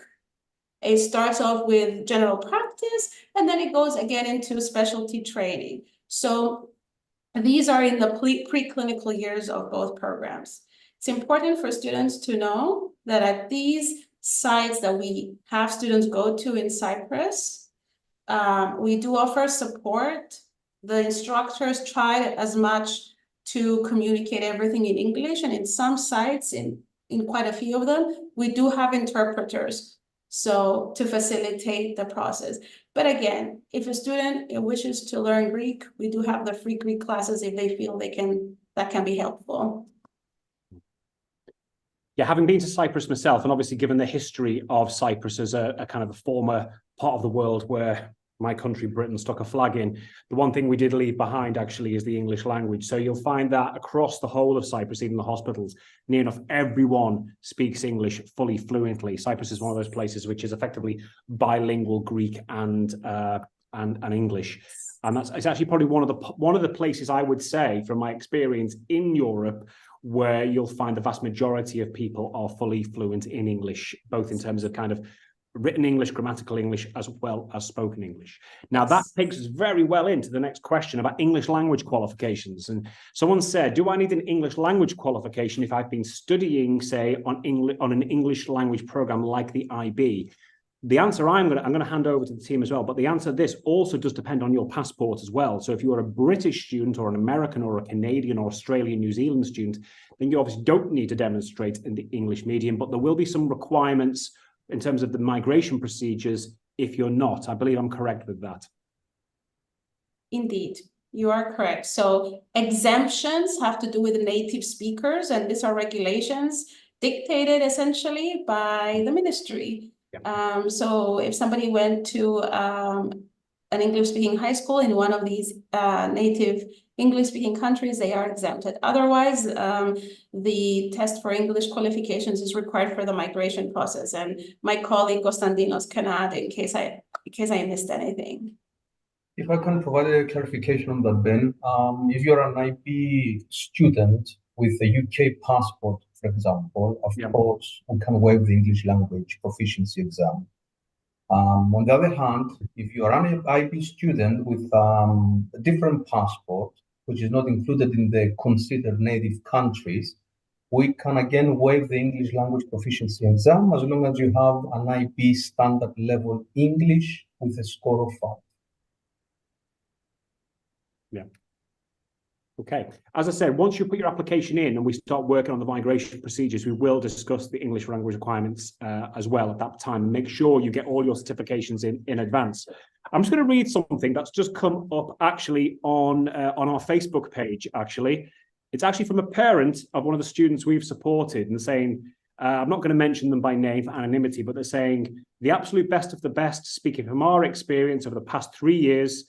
It starts off with general practice, and then it goes again into specialty training. So these are in the preclinical years of both programs. It's important for students to know that at these sites that we have students go to in Cyprus, we do offer support. The instructors try as much to communicate everything in English, and in some sites, in quite a few of them, we do have interpreters, so to facilitate the process. But again, if a student wishes to learn Greek, we do have the free Greek classes if they feel that can be helpful. Yeah, having been to Cyprus myself, and obviously given the history of Cyprus as a kind of a former part of the world where my country, Britain, stuck a flag in, the one thing we did leave behind actually is the English language. So you'll find that across the whole of Cyprus, even the hospitals, near enough everyone speaks English fully fluently. Cyprus is one of those places which is effectively bilingual Greek and English. And it's actually probably one of the places I would say, from my experience in Europe, where you'll find the vast majority of people are fully fluent in English, both in terms of kind of written English, grammatical English, as well as spoken English. Now, that takes us very well into the next question about English language qualifications. And someone said, do I need an English language qualification if I've been studying, say, on an English language program like the IB? The answer I'm going to hand over to the team as well, but the answer to this also does depend on your passport as well. So if you are a British student or an American or a Canadian or Australian, New Zealand student, then you obviously don't need to demonstrate in the English medium, but there will be some requirements in terms of the migration procedures if you're not. I believe I'm correct with that. Indeed, you are correct. So exemptions have to do with native speakers, and these are regulations dictated essentially by the ministry. Yeah. So if somebody went to an English-speaking high school in one of these native English-speaking countries, they are exempted. Otherwise, the test for English qualifications is required for the migration process. And my colleague Konstantinos can add in case I missed anything. If I can provide a clarification on that, Ben, if you're an IB student with a UK passport, for example, of course, we can waive the English language proficiency exam. On the other hand, if you are an IB student with a different passport, which is not included in the considered native countries, we can again waive the English language proficiency exam as long as you have an IB standard level English with a score of 5. Yeah. Okay. As I said, once you put your application in and we start working on the migration procedures, we will discuss the English language requirements as well at that time. Make sure you get all your certifications in advance. I'm just going to read something that's just come up actually on our Facebook page, actually. It's actually from a parent of one of the students we've supported and saying, I'm not going to mention them by name for anonymity, but they're saying, the absolute best of the best, speaking from our experience over the past 3 years,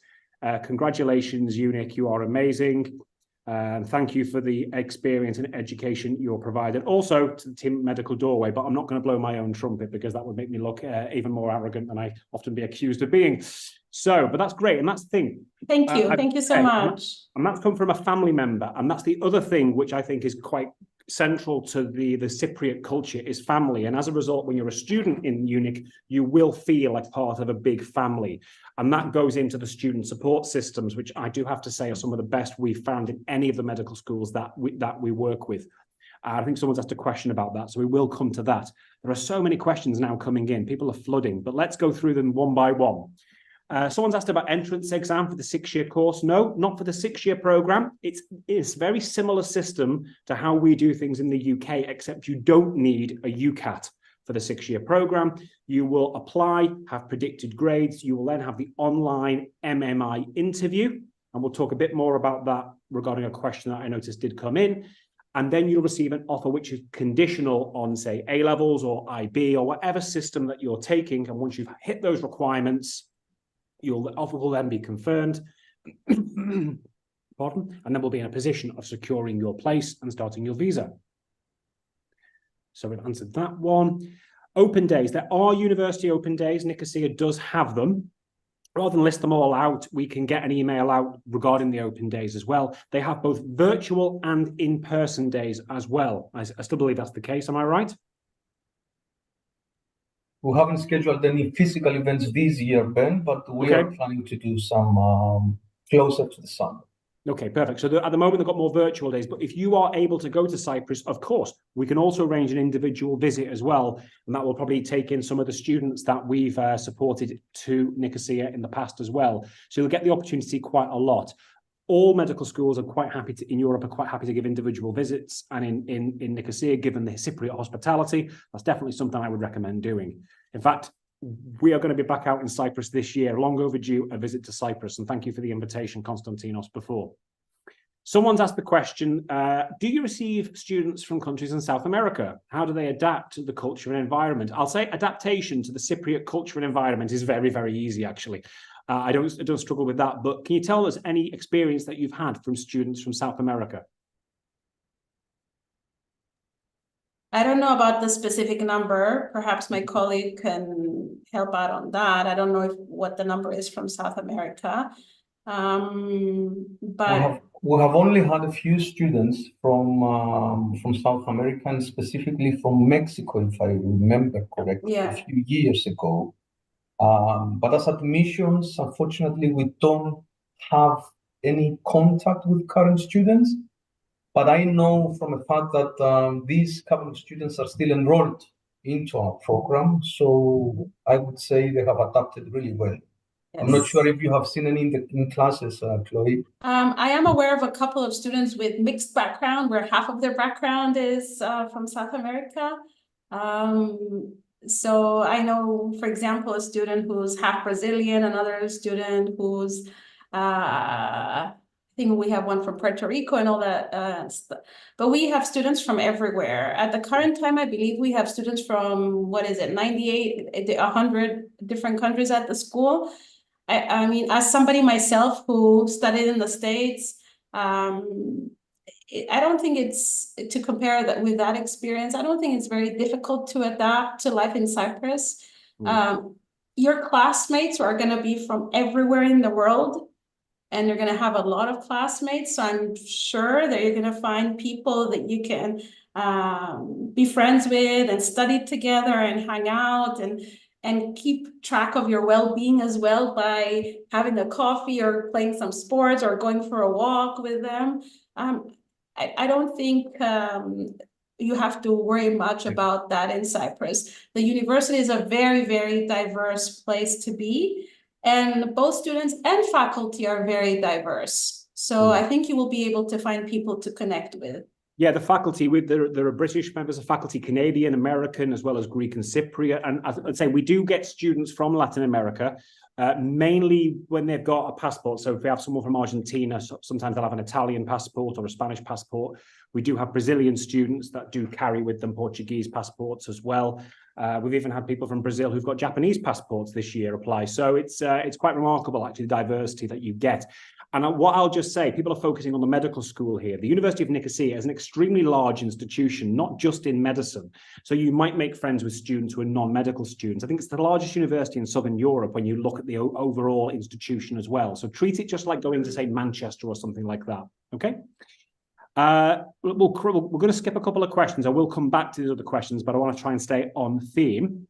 congratulations, UNIC, you are amazing. Thank you for the experience and education you're providing. Also to the team at Medical Doorway, but I'm not going to blow my own trumpet because that would make me look even more arrogant than I often be accused of being. So, but that's great. And that's the thing. Thank you. Thank you so much. And that's come from a family member. And that's the other thing, which I think is quite central to the Cypriot culture, is family. And as a result, when you're a student in UNIC, you will feel like part of a big family. And that goes into the student support systems, which I do have to say are some of the best we've found in any of the medical schools that we work with. I think someone's asked a question about that, so we will come to that. There are so many questions now coming in. People are flooding, but let's go through them one by one. Someone's asked about entrance exam for the 6-year course. No, not for the 6-year program. It's a very similar system to how we do things in the UK, except you don't need a UCAT for the 6-year program. You will apply, have predicted grades. You will then have the online MMI interview. And we'll talk a bit more about that regarding a question that I noticed did come in. And then you'll receive an offer which is conditional on, say, A-levels or IB or whatever system that you're taking. And once you've hit those requirements, your offer will then be confirmed, pardon, and then we'll be in a position of securing your place and starting your visa. So we've answered that one. Open days. There are university open days. Nicosia does have them. Rather than list them all out, we can get an email out regarding the open days as well. They have both virtual and in-person days as well. I still believe that's the case. Am I right? We haven't scheduled any physical events this year, Ben, but we are planning to do some closer to the summer. Okay, perfect. So at the moment, they've got more virtual days, but if you are able to go to Cyprus, of course, we can also arrange an individual visit as well. And that will probably take in some of the students that we've supported to Nicosia in the past as well. So you'll get the opportunity quite a lot. All medical schools are quite happy in Europe are quite happy to give individual visits. And in Nicosia, given the Cypriot hospitality, that's definitely something I would recommend doing. In fact, we are going to be back out in Cyprus this year, long overdue a visit to Cyprus. And thank you for the invitation, Konstantinos, before. Someone's asked the question, do you receive students from countries in South America? How do they adapt to the culture and environment? I'll say adaptation to the Cypriot culture and environment is very, very easy, actually. I don't struggle with that. But can you tell us any experience that you've had from students from South America? I don't know about the specific number. Perhaps my colleague can help out on that. I don't know what the number is from South America. But we have only had a few students from South America, and specifically from Mexico, if I remember correctly, yeah. a few years ago. But as admissions, unfortunately, we don't have any contact with current students. But I know from the fact that these current students are still enrolled into our program. So I would say they have adapted really well. Yes. I'm not sure if you have seen any in classes, Chloe. I am aware of a couple of students with mixed background, where half of their background is from South America. So I know, for example, a student who's half Brazilian, another student who's I think we have one from Puerto Rico and all that stuff. But we have students from everywhere. At the current time, I believe we have students from, 98, 100 different countries at the school. I mean, as somebody myself who studied in the States, I don't think it's, to compare that with that experience, I don't think it's very difficult to adapt to life in Cyprus. Your classmates are going to be from everywhere in the world, and you're going to have a lot of classmates. So I'm sure that you're going to find people that you can be friends with and study together and hang out and keep track of your well-being as well by having a coffee or playing some sports or going for a walk with them. I don't think you have to worry much about that in Cyprus. The university is a very, very diverse place to be. And both students and faculty are very diverse. So I think you will be able to find people to connect with. Yeah, the faculty, there are British members of faculty, Canadian, American, as well as Greek and Cypriot. And I'd say we do get students from Latin America, mainly when they've got a passport. So if we have someone from Argentina, sometimes they'll have an Italian passport or a Spanish passport. We do have Brazilian students that do carry with them Portuguese passports as well. We've even had people from Brazil who've got Japanese passports this year apply. So it's quite remarkable, actually, the diversity that you get. And what I'll just say, people are focusing on the medical school here. The University of Nicosia is an extremely large institution, not just in medicine. So you might make friends with students who are non-medical students. I think it's the largest university in Southern Europe when you look at the overall institution as well. So treat it just like going to, say, Manchester or something like that. Okay? We're going to skip a couple of questions. I will come back to the other questions, but I want to try and stay on theme.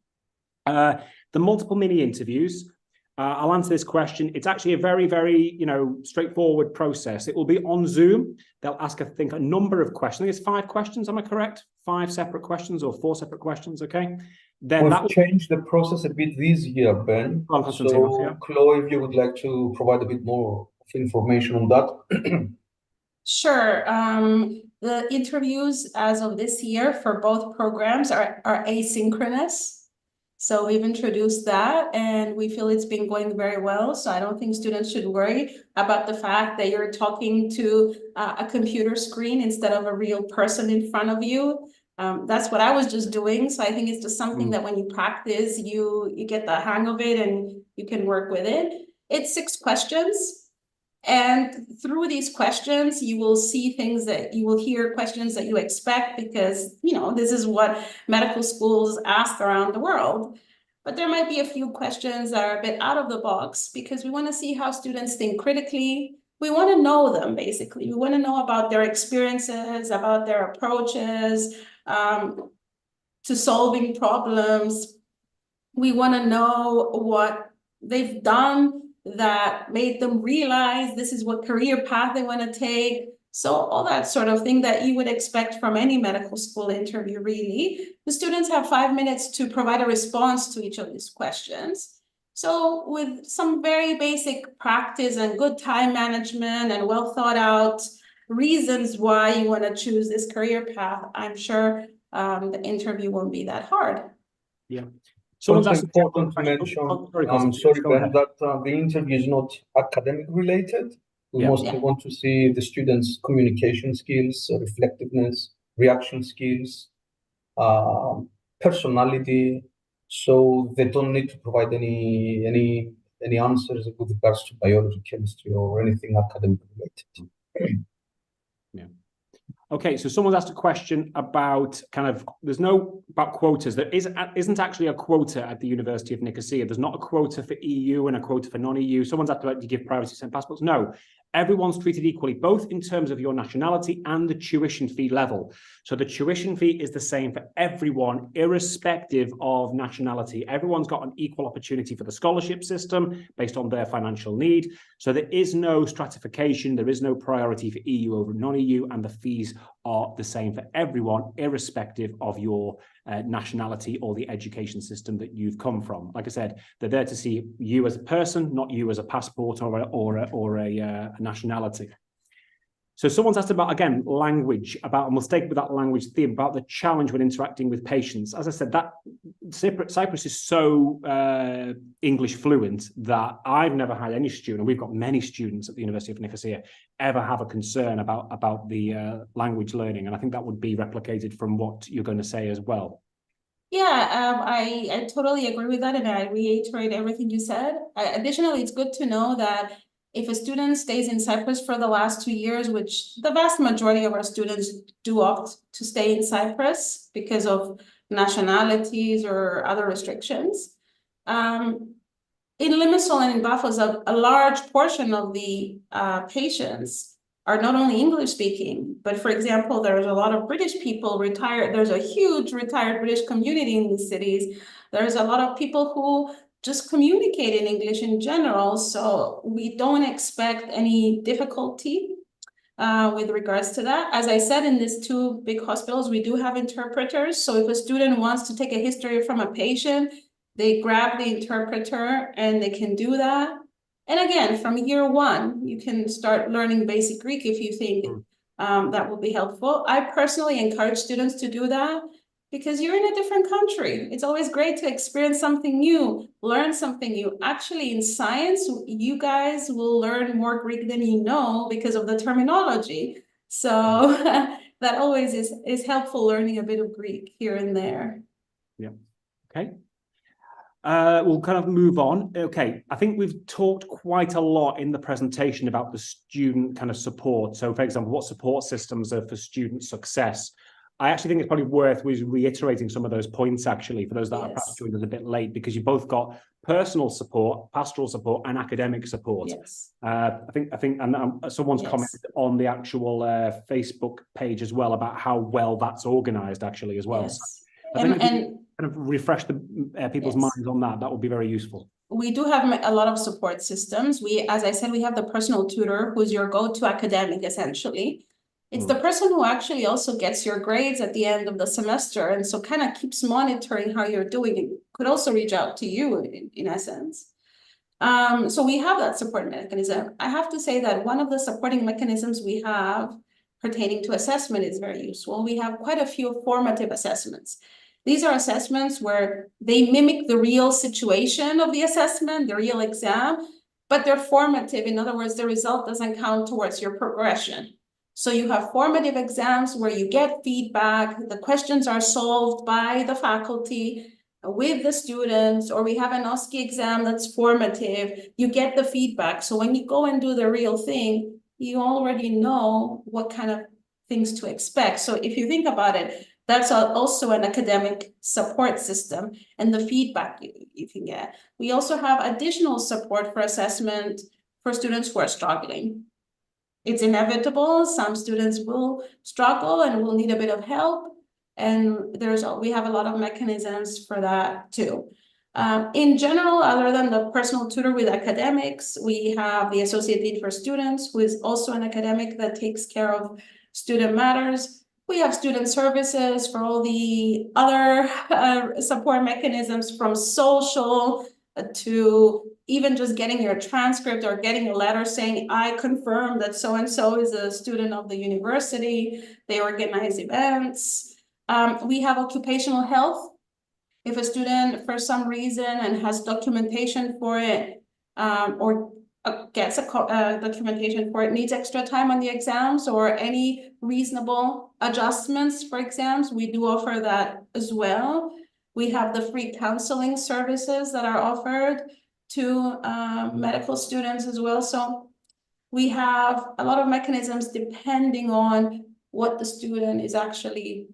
The multiple mini interviews. I'll answer this question. It's actually a very, very, straightforward process. It will be on Zoom. They'll ask, I think, a number of questions. I think it's 5 questions. Am I correct? 5 separate questions or 4 separate questions. Okay. Then we've changed the process a bit this year, Ben. So, Chloe, if you would like to provide a bit more information on that. Sure. The interviews as of this year for both programs are asynchronous. So we've introduced that, and we feel it's been going very well. So I don't think students should worry about the fact that you're talking to a computer screen instead of a real person in front of you. That's what I was just doing. So I think it's just something that when you practice, you get the hang of it and you can work with it. It's 6 questions. And through these questions, you will see things that you will hear questions that you expect, because, this is what medical schools ask around the world. But there might be a few questions that are a bit out of the box, because we want to see how students think critically. We want to know them, basically. We want to know about their experiences, about their approaches to solving problems. We want to know what they've done that made them realize this is what career path they want to take. So all that sort of thing that you would expect from any medical school interview, really. The students have 5 minutes to provide a response to each of these questions. So with some very basic practice and good time management and well thought out reasons why you want to choose this career path, I'm sure the interview won't be that hard. Yeah. So Someone's it's asked important to mention, sorry, Ben, that the interview is not academic related. We mostly want to see the students' communication skills, reflectiveness, reaction skills, personality. So they don't need to provide any answers with regards to biology, chemistry, or anything academic related. Yeah. Okay, so someone's asked a question about about quotas. There isn't actually a quota at the University of Nicosia. There's not a quota for EU and a quota for non-EU. Someone's asked about, do you give priority to send passports? No, everyone's treated equally, both in terms of your nationality and the tuition fee level. So the tuition fee is the same for everyone, irrespective of nationality. Everyone's got an equal opportunity for the scholarship system based on their financial need. So there is no stratification, there is no priority for EU over non-EU, and the fees are the same for everyone, irrespective of your nationality or the education system that you've come from. Like I said, they're there to see you as a person, not you as a passport or a nationality. So someone's asked about, again, language, about a mistake with that language theme, about the challenge when interacting with patients. As I said, that Cyprus is so English fluent that I've never had any student, and we've got many students at the University of Nicosia, ever have a concern about the language learning. And I think that would be replicated from what you're going to say as well. Yeah, I totally agree with that, and I reiterate everything you said. Additionally, it's good to know that if a student stays in Cyprus for the last 2 years, which the vast majority of our students do opt to stay in Cyprus because of nationalities or other restrictions. In Limassol and in Bafos, a large portion of the patients are not only English speaking, but for example, there's a lot of British people retired. There's a huge retired British community in these cities. There's a lot of people who just communicate in English in general. So we don't expect any difficulty with regards to that. As I said, in these 2 big hospitals, we do have interpreters. So if a student wants to take a history from a patient, they grab the interpreter and they can do that. And again, from year 1, you can start learning basic Greek if you think that will be helpful. I personally encourage students to do that because you're in a different country. It's always great to experience something new, learn something new. Actually, in science, you guys will learn more Greek than you know because of the terminology. So that always is helpful, learning a bit of Greek here and there. Yeah. Okay. We'll kind of move on. Okay, I think we've talked quite a lot in the presentation about the student kind of support. So, for example, what support systems are for student success? I actually think it's probably worth reiterating some of those points, actually, for those that are perhaps joined us a bit late, because you've both got personal support, pastoral support, and academic support. Yes. I think, and someone's commented on the actual Facebook page as well about how well that's organized, actually, as well. Yes. So I think kind of refresh the people's minds on that. That would be very useful. We do have a lot of support systems. As I said, we have the personal tutor, who's your go-to academic, essentially. It's the person who actually also gets your grades at the end of the semester, and so kind of keeps monitoring how you're doing. It could also reach out to you in essence. So we have that support mechanism. I have to say that one of the supporting mechanisms we have pertaining to assessment is very useful. We have quite a few formative assessments. These are assessments where they mimic the real situation of the assessment, the real exam, but they're formative. In other words, the result doesn't count towards your progression. So you have formative exams where you get feedback, the questions are solved by the faculty with the students, or we have an OSCE exam that's formative, you get the feedback. So when you go and do the real thing, you already know what kind of things to expect. So if you think about it, that's also an academic support system and the feedback you can get. We also have additional support for assessment for students who are struggling. It's inevitable. Some students will struggle and will need a bit of help. And we have a lot of mechanisms for that too. In general, other than the personal tutor with academics, we have the Associate Dean for Students, who is also an academic that takes care of student matters. We have student services for all the other support mechanisms, from social to even just getting your transcript or getting a letter saying, I confirm that so-and-so is a student of the university. They organize events. We have occupational health. If a student, for some reason, and has documentation for it, or gets a documentation for it, needs extra time on the exams, or any reasonable adjustments for exams, we do offer that as well. We have the free counseling services that are offered to medical students as well. So we have a lot of mechanisms depending on what the student is actually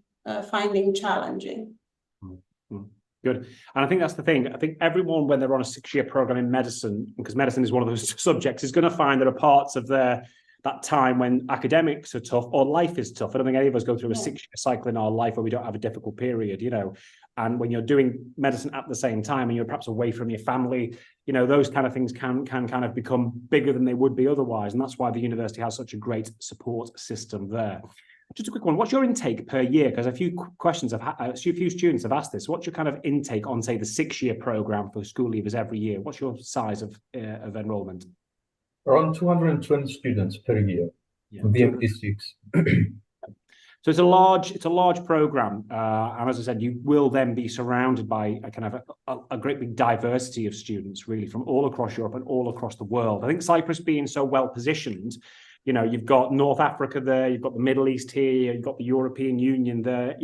finding challenging. Good. And I think that's the thing. I think everyone, when they're on a 6-year program in medicine, because medicine is one of those subjects, is going to find there are parts of that time when academics are tough or life is tough. I don't think any of us go through a 6-year cycle in our life where we don't have a difficult period, and when you're doing medicine at the same time and you're perhaps away from your family, those kind of things can kind of become bigger than they would be otherwise. And that's why the university has such a great support system there. Just a quick one. What's your intake per year? Because a few students have asked this. What's your kind of intake on, say, the 6-year program for school leavers every year? What's your size of enrollment? Around 220 students per year. Yeah. The MD6. So it's a large program, and as I said, you will then be surrounded by a kind of a great big diversity of students, really, from all across Europe and all across the world. I think Cyprus being so well positioned. You've got North Africa there, you've got the Middle East here, you've got the European Union there.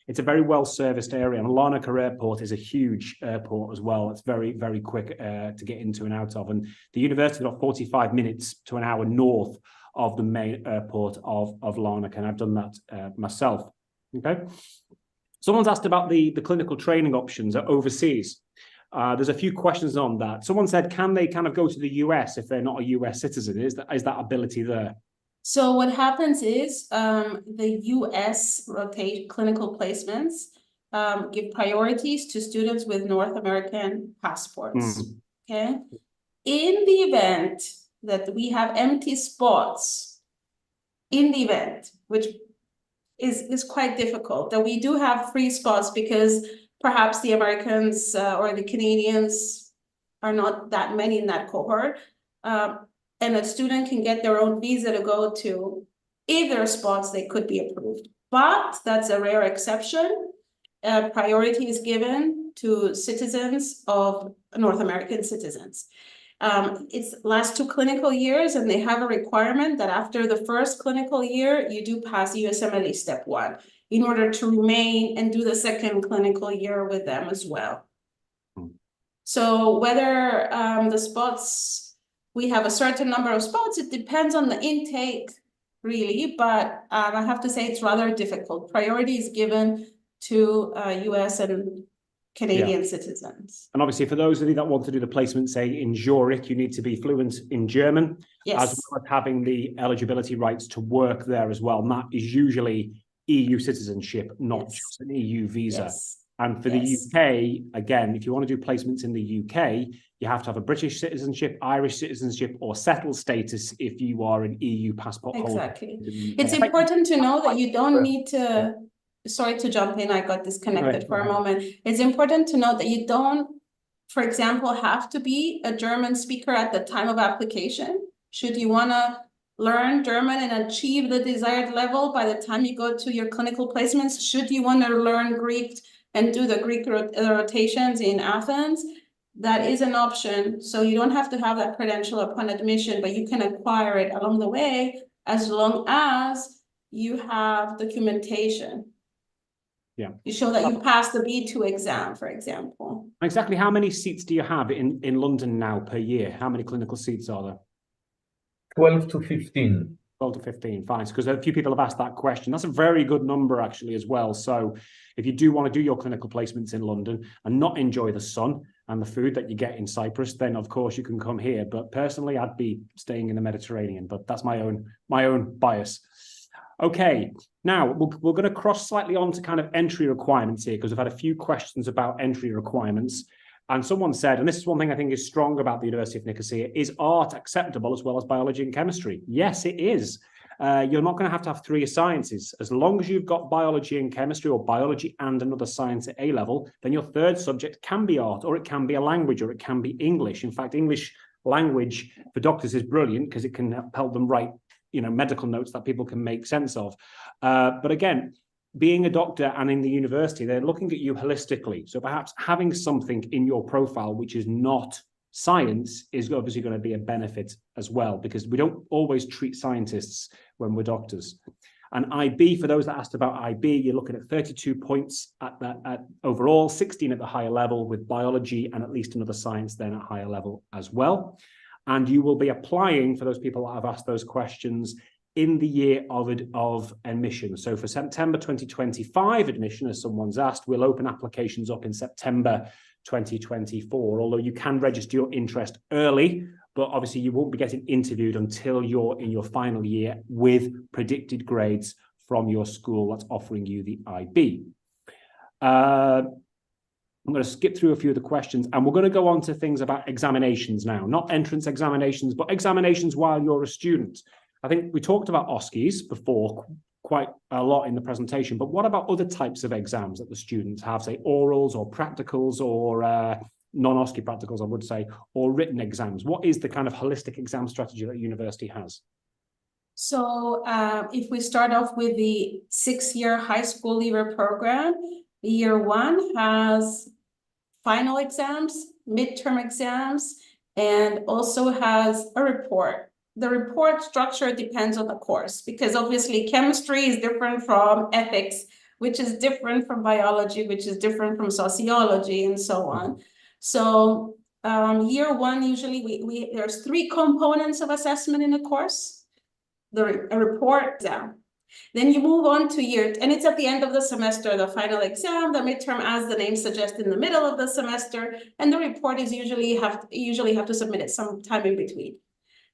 It's a very well-serviced area. And Larnaca Airport is a huge airport as well. It's very, very quick to get into and out of. And the university got 45 minutes to an hour north of the main airport of Larnaca, and I've done that myself. Okay. Someone's asked about the clinical training options overseas. There's a few questions on that. Someone said, can they kind of go to the US if they're not a US citizen? Is that ability there? So what happens is the US clinical placements give priorities to students with North American passports. Okay. In the event that we have empty spots, which is quite difficult, that we do have free spots because perhaps the Americans or the Canadians are not that many in that cohort, and a student can get their own visa to go to either spots, they could be approved. But that's a rare exception. Priority is given to citizens of North American citizens. It's last 2 clinical years, and they have a requirement that after the first clinical year, you do pass USMLE Step 1 in order to remain and do the second clinical year with them as well. So whether the spots, we have a certain number of spots, it depends on the intake, really, but I have to say it's rather difficult. Priority is given to US and Canadian citizens. And obviously, for those of you that want to do the placement, say in Zurich, you need to be fluent in German, as well as having the eligibility rights to work there as well. And that is usually EU citizenship, not just an EU visa. And for the UK, again, if you want to do placements in the UK, you have to have a British citizenship, Irish citizenship, or settled status if you are an EU passport holder. Exactly. It's important to know that you don't need to, sorry to jump in, I got disconnected for a moment. It's important to note that you don't, for example, have to be a German speaker at the time of application. Should you want to learn German and achieve the desired level by the time you go to your clinical placements, should you want to learn Greek and do the Greek rotations in Athens, that is an option. So you don't have to have that credential upon admission, but you can acquire it along the way as long as you have documentation. Yeah. You show that you passed the B2 exam, for example. Exactly how many seats do you have in London now per year? How many clinical seats are there? 12 to 15. 12 to 15, fine. Because a few people have asked that question. That's a very good number, actually, as well. So if you do want to do your clinical placements in London and not enjoy the sun and the food that you get in Cyprus, then of course you can come here. But personally, I'd be staying in the Mediterranean, but that's my own bias. Okay, now we're going to cross slightly on to kind of entry requirements here, because we've had a few questions about entry requirements. And someone said, and this is one thing I think is strong about the University of Nicosia, is art acceptable as well as biology and chemistry? Yes, it is. You're not going to have 3 sciences. As long as you've got biology and chemistry, or biology and another science at A level, then your 3rd subject can be art, or it can be a language, or it can be English. In fact, English language for doctors is brilliant because it can help them write, medical notes that people can make sense of. But again, being a doctor and in the university, they're looking at you holistically. So perhaps having something in your profile which is not science is obviously going to be a benefit as well, because we don't always treat scientists when we're doctors. And IB, for those that asked about IB, you're looking at 32 points at overall, 16 at the higher level with biology and at least another science then at higher level as well. And you will be applying, for those people that have asked those questions, in the year of admission. So for September 2025 admission, as someone's asked, we'll open applications up in September 2024, although you can register your interest early, but obviously you won't be getting interviewed until you're in your final year with predicted grades from your school that's offering you the IB. I'm going to skip through a few of the questions, and we're going to go on to things about examinations now, not entrance examinations, but examinations while you're a student. I think we talked about OSCEs before quite a lot in the presentation, but what about other types of exams that the students have, say orals or practicals, or non-OSCE practicals, I would say, or written exams? What is the kind of holistic exam strategy that university has? So if we start off with the 6-year high school leaver program, year 1 has final exams, midterm exams, and also has a report. The report structure depends on the course, because obviously chemistry is different from ethics, which is different from biology, which is different from sociology, and so on. So year 1, usually there's 3 components of assessment in a course: a report, exam. Then you move on to year, and it's at the end of the semester, the final exam, the midterm, as the name suggests, in the middle of the semester, and the report is usually have to submit it sometime in between.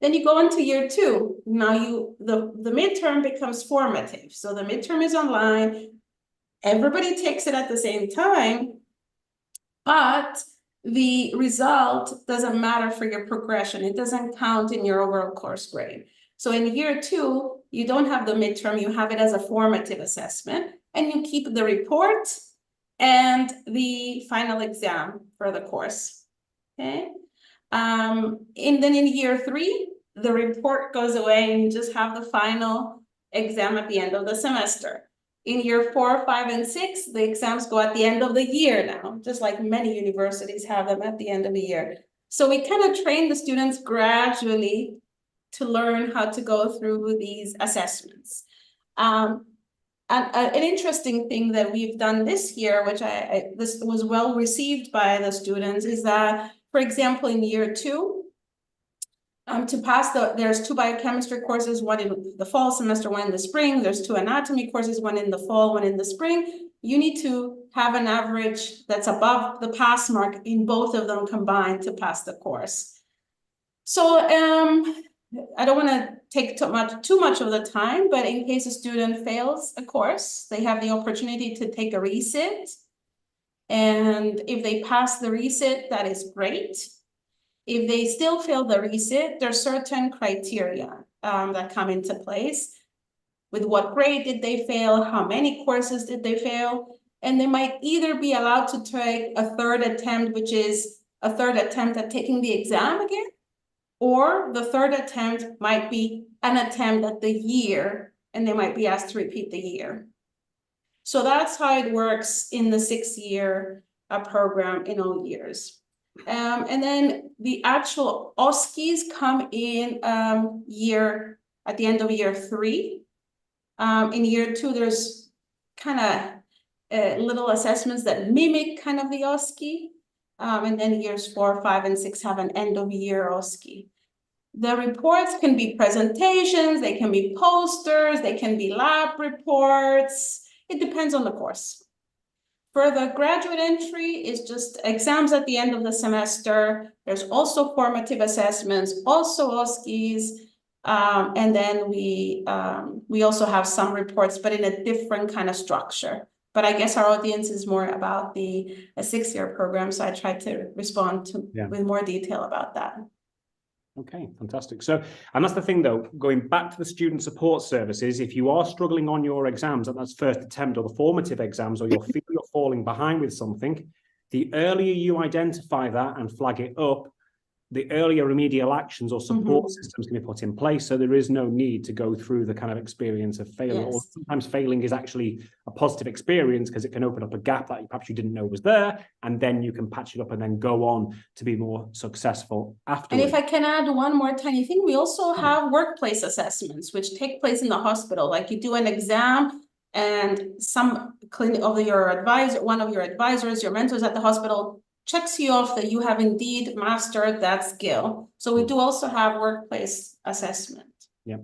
Then you go on to year 2. Now the midterm becomes formative. So the midterm is online. Everybody takes it at the same time, but the result doesn't matter for your progression. It doesn't count in your overall course grade. So in year 2, you don't have the midterm. You have it as a formative assessment, and you keep the report and the final exam for the course. Okay. And then in year 3, the report goes away and you just have the final exam at the end of the semester. In year 4, 5, and 6, the exams go at the end of the year now, just like many universities have them at the end of the year. So we kind of train the students gradually to learn how to go through these assessments. And an interesting thing that we've done this year, which this was well received by the students, is that, for example, in year 2, to pass there's 2 biochemistry courses, 1 in the fall semester, 1 in the spring. There's 2 anatomy courses, 1 in the fall, 1 in the spring. You need to have an average that's above the pass mark in both of them combined to pass the course. So I don't want to take too much of the time, but in case a student fails a course, they have the opportunity to take a resit. And if they pass the resit, that is great. If they still fail the resit, there are certain criteria that come into place. With what grade did they fail? How many courses did they fail? And they might either be allowed to take a 3rd attempt, which is a 3rd attempt at taking the exam again, or the 3rd attempt might be an attempt at the year, and they might be asked to repeat the year. So that's how it works in the 6-year program in all years. And then the actual OSCEs come in at the end of year 3. In year 2, there's kind of little assessments that mimic kind of the OSCE. And then years 4, 5, and 6 have an end of year OSCE. The reports can be presentations, they can be posters, they can be lab reports. It depends on the course. For the graduate entry, is just exams at the end of the semester. There's also formative assessments, also OSCEs, and then we also have some reports, but in a different kind of structure. But I guess our audience is more about a 6-year program, so I tried to respond with more detail about that. Okay, fantastic. So, and that's the thing though, going back to the student support services, if you are struggling on your exams, and that's first attempt or the formative exams, or you feel you're falling behind with something, the earlier you identify that and flag it up, the earlier remedial actions or support systems can be put in place. So there is no need to go through the kind of experience of failure. Or sometimes failing is actually a positive experience because it can open up a gap that perhaps you didn't know was there, and then you can patch it up and then go on to be more successful afterwards. And if I can add one more tiny thing, we also have workplace assessments, which take place in the hospital. Like you do an exam, and one of your advisors, your mentors at the hospital, checks you off that you have indeed mastered that skill. So we do also have workplace assessment. Yeah.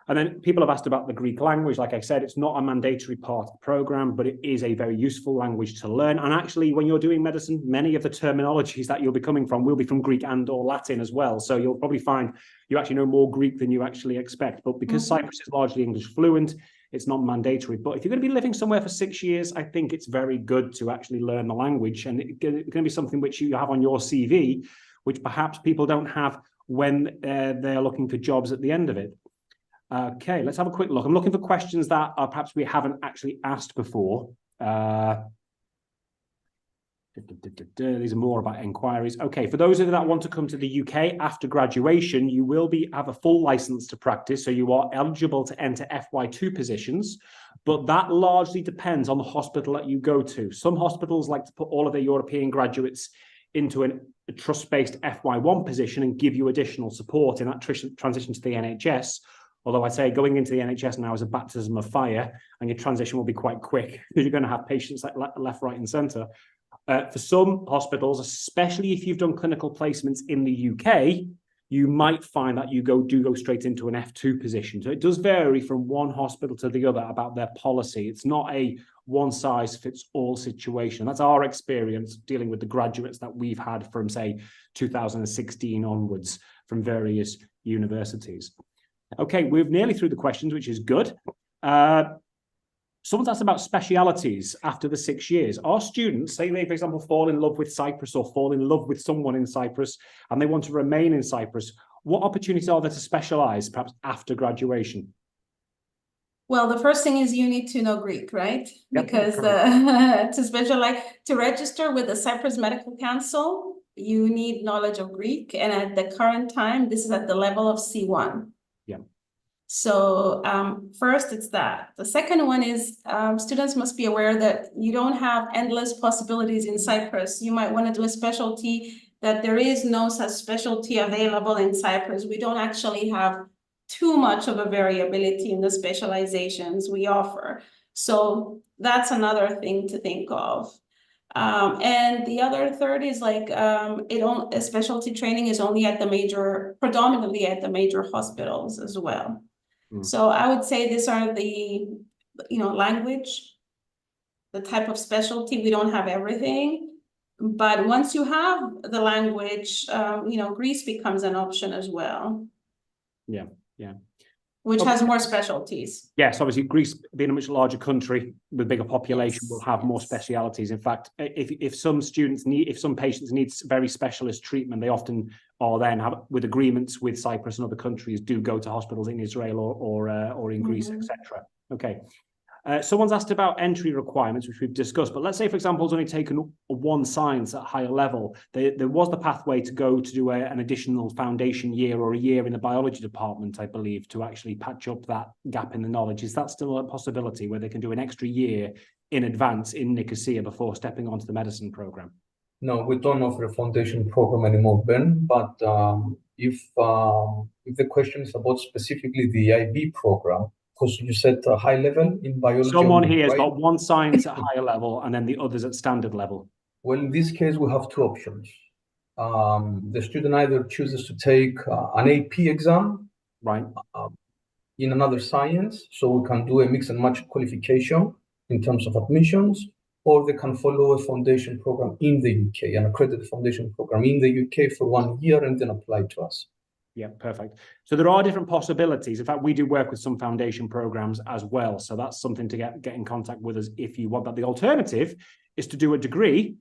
And then people have asked about the Greek language. Like I said, it's not a mandatory part of the program, but it is a very useful language to learn. And actually, when you're doing medicine, many of the terminologies that you'll be coming from will be from Greek and or Latin as well. So you'll probably find you actually know more Greek than you actually expect. But because Cyprus is largely English fluent, it's not mandatory. But if you're going to be living somewhere for 6 years, I think it's very good to actually learn the language. And it's going to be something which you have on your CV, which perhaps people don't have when they're looking for jobs at the end of it. Okay, let's have a quick look. I'm looking for questions that perhaps we haven't actually asked before. These are more about inquiries. Okay, for those of you that want to come to the UK after graduation, you will have a full license to practice, so you are eligible to enter FY2 positions, but that largely depends on the hospital that you go to. Some hospitals like to put all of their European graduates into a trust-based FY1 position and give you additional support in that transition to the NHS. Although I'd say going into the NHS now is a baptism of fire, and your transition will be quite quick because you're going to have patients like left, right, and centre. For some hospitals, especially if you've done clinical placements in the UK, you might find that you do go straight into an F2 position. So it does vary from one hospital to the other about their policy. It's not a one-size-fits-all situation. That's our experience dealing with the graduates that we've had from, say, 2016 onwards from various universities. Okay, we're nearly through the questions, which is good. Someone's asked about specialities after the 6 years. Our students, say they, for example, fall in love with Cyprus or fall in love with someone in Cyprus and they want to remain in Cyprus, what opportunities are there to specialize, perhaps after graduation? Well, the first thing is you need to know Greek, right? Yep, because to specialize, to register with the Cyprus Medical Council, you need knowledge of Greek. And at the current time, this is at the level of C1. Yeah. So first, it's that. The second one is students must be aware that you don't have endless possibilities in Cyprus. You might want to do a specialty, that there is no such specialty available in Cyprus. We don't actually have too much of a variability in the specializations we offer. So that's another thing to think of. And the other third is like specialty training is only at predominantly at the major hospitals as well. So I would say these are the, language, the type of specialty. We don't have everything, but once you have the language, Greece becomes an option as well. Yeah. Which has more specialties. Yes, obviously Greece being a much larger country with a bigger population will have more specialities. In fact, if some patients need very specialist treatment, they often are then with agreements with Cyprus and other countries do go to hospitals in Israel or in Greece, etc. Okay. Someone's asked about entry requirements, which we've discussed, but let's say, for example, it's only taken one science at higher level. There was the pathway to go to do an additional foundation year or a year in the biology department, I believe, to actually patch up that gap in the knowledge. Is that still a possibility where they can do an extra year in advance in Nicosia before stepping onto the medicine program? No, we don't offer a foundation program anymore, Ben, but if the question is about specifically the IB program, because you said high level in biology. Someone here has got one science at higher level and then the others at standard level. Well, in this case, we have two options. The student either chooses to take an AP exam, right, in another science, so we can do a mix and match qualification in terms of admissions, or they can follow a foundation program in the UK, an accredited foundation program in the UK for 1 year and then apply to us. Yeah, perfect. So there are different possibilities. In fact, we do work with some foundation programs as well. So that's something to get in contact with us if you want that. The alternative is to do a degree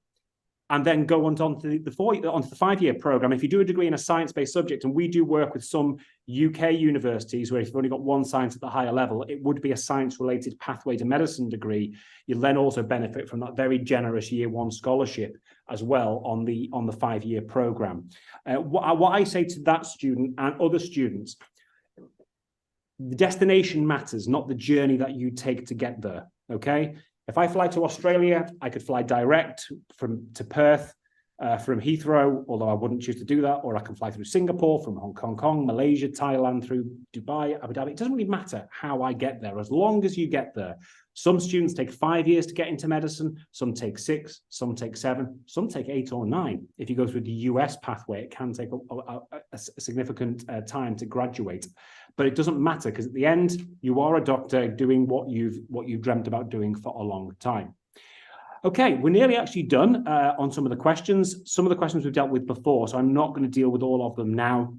and then go on to the 5-year program. If you do a degree in a science-based subject, and we do work with some UK universities where if you've only got one science at the higher level, it would be a science-related pathway to medicine degree. You'll then also benefit from that very generous year 1 scholarship as well on the 5-year program. What I say to that student and other students, the destination matters, not the journey that you take to get there, okay? If I fly to Australia, I could fly direct to Perth from Heathrow, although I wouldn't choose to do that, or I can fly through Singapore, from Hong Kong, Malaysia, Thailand, through Dubai, Abu Dhabi. It doesn't really matter how I get there, as long as you get there. Some students take 5 years to get into medicine, some take 6, some take 7, some take 8 or 9. If you go through the US pathway, it can take a significant time to graduate. But it doesn't matter, because at the end, you are a doctor doing what you've dreamt about doing for a long time. Okay, we're nearly actually done on some of the questions. Some of the questions we've dealt with before, so I'm not going to deal with all of them now.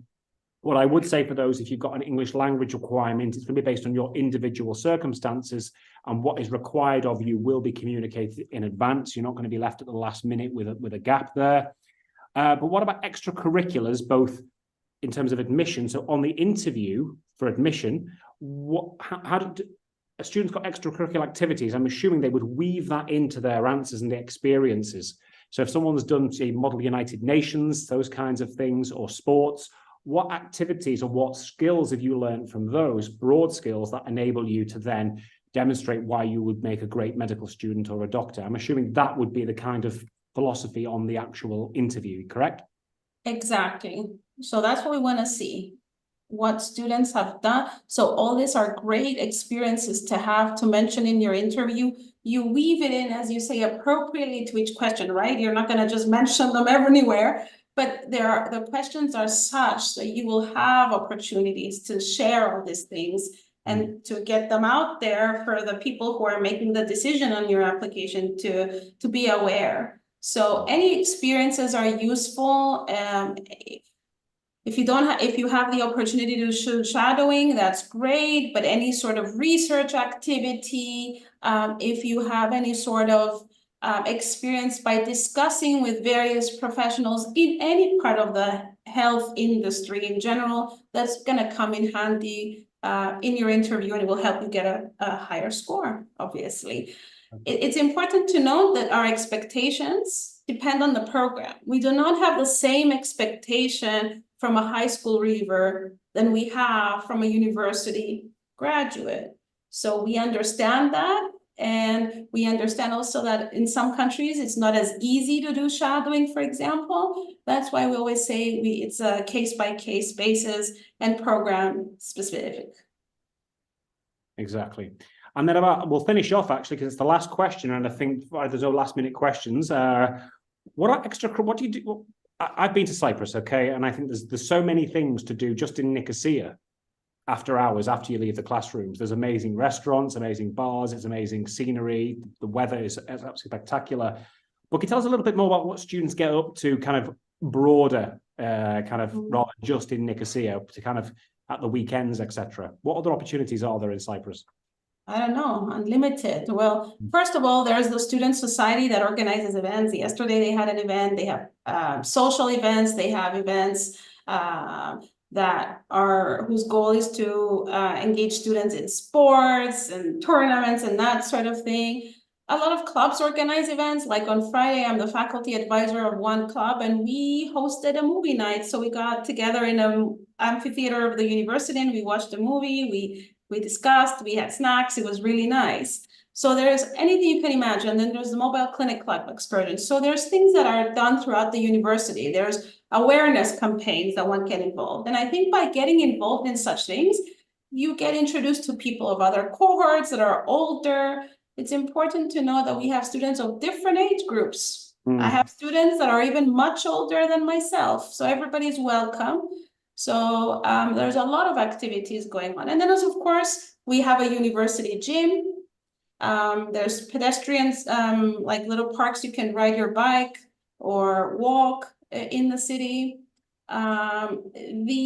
What I would say for those, if you've got an English language requirement, it's going to be based on your individual circumstances, and what is required of you will be communicated in advance. You're not going to be left at the last minute with a gap there. But what about extracurriculars, both in terms of admission? So on the interview for admission, how did a student's got extracurricular activities? I'm assuming they would weave that into their answers and their experiences. So if someone's done, say, Model United Nations, those kinds of things, or sports, what activities or what skills have you learned from those broad skills that enable you to then demonstrate why you would make a great medical student or a doctor? I'm assuming that would be the kind of philosophy on the actual interview, correct? Exactly. So that's what we want to see, what students have done. So all these are great experiences to have to mention in your interview. You weave it in, as you say, appropriately to each question, right? You're not going to just mention them everywhere, but the questions are such that you will have opportunities to share all these things and to get them out there for the people who are making the decision on your application to be aware. So any experiences are useful. If you have the opportunity to do shadowing, that's great. But any sort of research activity, if you have any sort of experience by discussing with various professionals in any part of the health industry in general, that's going to come in handy in your interview, and it will help you get a higher score, obviously. It's important to note that our expectations depend on the program. We do not have the same expectation from a high school reviewer than we have from a university graduate. So we understand that, and we understand also that in some countries it's not as easy to do shadowing, for example. That's why we always say it's a case-by-case basis and program specific. Exactly. And then we'll finish off actually, because it's the last question, and I think there's no last minute questions. What do you do? I've been to Cyprus, okay, and I think there's so many things to do just in Nicosia after hours, after you leave the classrooms. There's amazing restaurants, amazing bars, it's amazing scenery, the weather is absolutely spectacular. But can you tell us a little bit more about what students get up to, kind of broader, rather than just in Nicosia, to kind of at the weekends, etc. What other opportunities are there in Cyprus? I don't know, unlimited. Well, first of all, there's the student society that organizes events. Yesterday they had an event. They have social events. They have events whose goal is to engage students in sports and tournaments and that sort of thing. A lot of clubs organize events. Like on Friday, I'm the faculty advisor of one club, and we hosted a movie night. So we got together in an amphitheater of the university and we watched a movie. We discussed, we had snacks, it was really nice. So there's anything you can imagine. Then there's the mobile clinic club excursion. So there's things that are done throughout the university. There's awareness campaigns that one can involve. And I think by getting involved in such things, you get introduced to people of other cohorts that are older. It's important to know that we have students of different age groups. I have students that are even much older than myself. So everybody's welcome. So there's a lot of activities going on. And then, of course, we have a university gym. There's pedestrians, like little parks you can ride your bike or walk in the city. The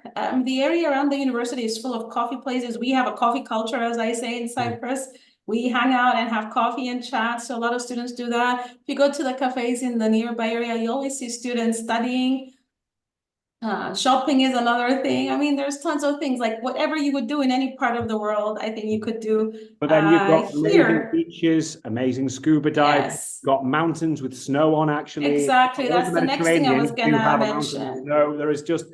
area around the university is full of coffee places. We have a coffee culture, as I say, in Cyprus. We hang out and have coffee and chat, so a lot of students do that. If you go to the cafes in the nearby area, you always see students studying. Shopping is another thing. I mean, there's tons of things, like whatever you would do in any part of the world, I think you could do But then you've got amazing here. beaches, amazing scuba dive, Yes. got mountains with snow on, actually. Exactly, that's the next thing I was Mediterranean, you gonna have a mountain with mention. snow. There is just,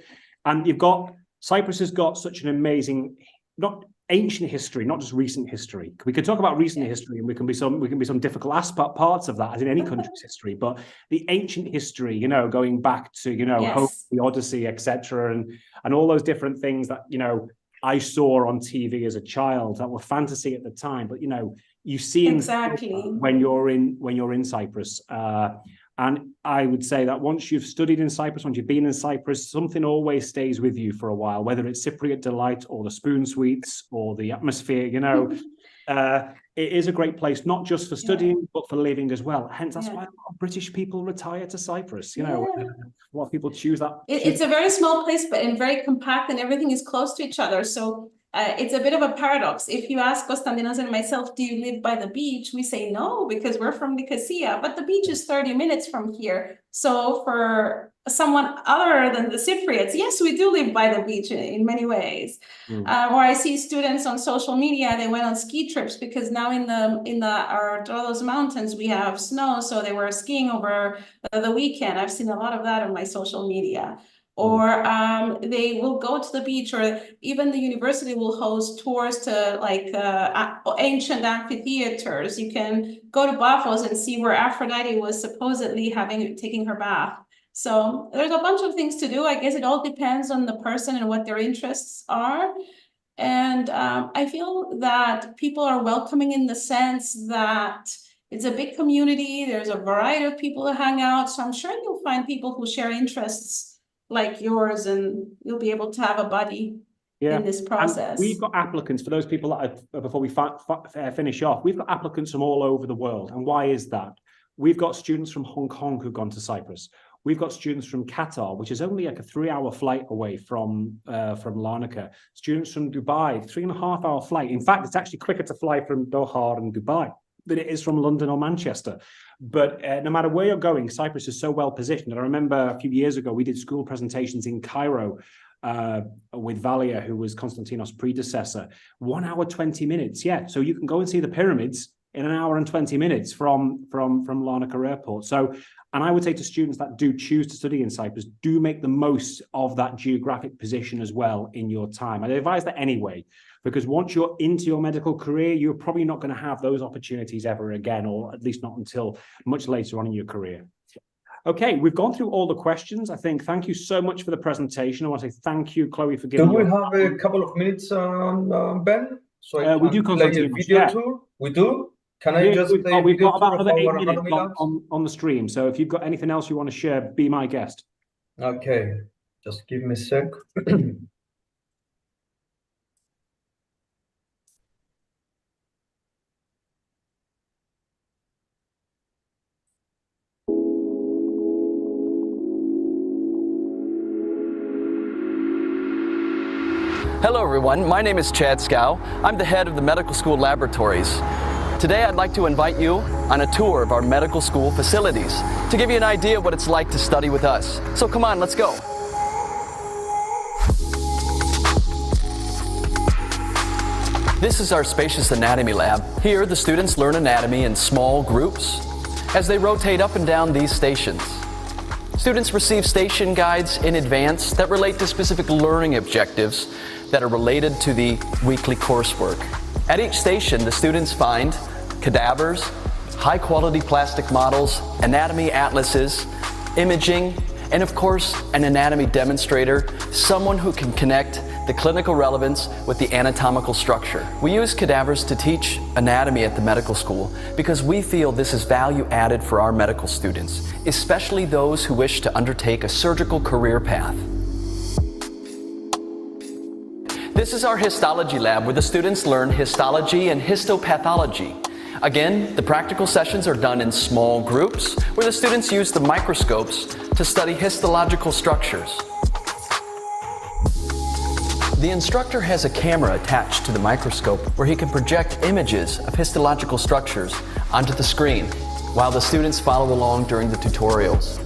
and you've got, Cyprus has got such an amazing, not ancient history, not just recent history. We could talk about recent history, and we can be some difficult parts of that, as in any country's history. But the ancient history, you know, going back to, you know, Homer, the Odyssey, etc., and all those different things that, you know, I saw on TV as a child that were fantasy at the time. But, you know, you see when you're in Cyprus. And I would say that once you've studied in Cyprus, once you've been in Cyprus, something always stays with you for a while, whether it's Cypriot delight or the spoon sweets or the atmosphere, you know. It is a great place, not just for studying, but for living as well. Hence, that's why a lot of British people retire to Cyprus. You know, a lot of people choose that. It's a very small place, but and very compact, and everything is close to each other. So it's a bit of a paradox. If you ask Konstantinos and myself, do you live by the beach? We say no, because we're from Nicosia, but the beach is 30 minutes from here. So for someone other than the Cypriots, yes, we do live by the beach in many ways. Or I see students on social media, they went on ski trips because now in our Rodos mountains, we have snow. So they were skiing over the weekend. I've seen a lot of that on my social media. Or they will go to the beach, or even the university will host tours to like ancient amphitheaters. You can go to Paphos and see where Aphrodite was supposedly taking her bath. So there's a bunch of things to do. I guess it all depends on the person and what their interests are. And I feel that people are welcoming in the sense that it's a big community. There's a variety of people who hang out. So I'm sure you'll find people who share interests like yours, and you'll be able to have a buddy in this process. And we've got applicants, for those people that before we finish off, we've got applicants from all over the world. And why is that? We've got students from Hong Kong who've gone to Cyprus. We've got students from Qatar, which is only like a 3-hour flight away from Larnaca. Students from Dubai, 3.5-hour flight. In fact, it's actually quicker to fly from Doha and Dubai than it is from London or Manchester. But no matter where you're going, Cyprus is so well positioned. And I remember a few years ago, we did school presentations in Cairo with Valia, who was Konstantinos' predecessor. 1 hour, 20 minutes. Yeah, so you can go and see the pyramids in 1 hour and 20 minutes from Larnaca Airport. So, and I would say to students that do choose to study in Cyprus, do make the most of that geographic position as well in your time. I advise that anyway, because once you're into your medical career, you're probably not going to have those opportunities ever again, or at least not until much later on in your career. Okay, we've gone through all the questions. I think, thank you so much for the presentation. I want to say thank you, Chloe, for giving. Do we have a couple of minutes, Ben? So we do play a video tour. We do. Can I just play we've got about another 8 minutes on the stream. So if you've got anything else you want to share, be my guest. Okay, just give me a sec. Hello everyone, my name is Chad Scow. I'm the head of the medical school laboratories. Today I'd like to invite you on a tour of our medical school facilities to give you an idea of what it's like to study with us. So come on, let's go. This is our spacious anatomy lab. Here the students learn anatomy in small groups as they rotate up and down these stations. Students receive station guides in advance that relate to specific learning objectives that are related to the weekly coursework. At each station, the students find cadavers, high-quality plastic models, anatomy atlases, imaging, and of course, an anatomy demonstrator, someone who can connect the clinical relevance with the anatomical structure. We use cadavers to teach anatomy at the medical school because we feel this is value added for our medical students, especially those who wish to undertake a surgical career path. This is our histology lab where the students learn histology and histopathology. Again, the practical sessions are done in small groups where the students use the microscopes to study histological structures. The instructor has a camera attached to the microscope where he can project images of histological structures onto the screen while the students follow along during the tutorials.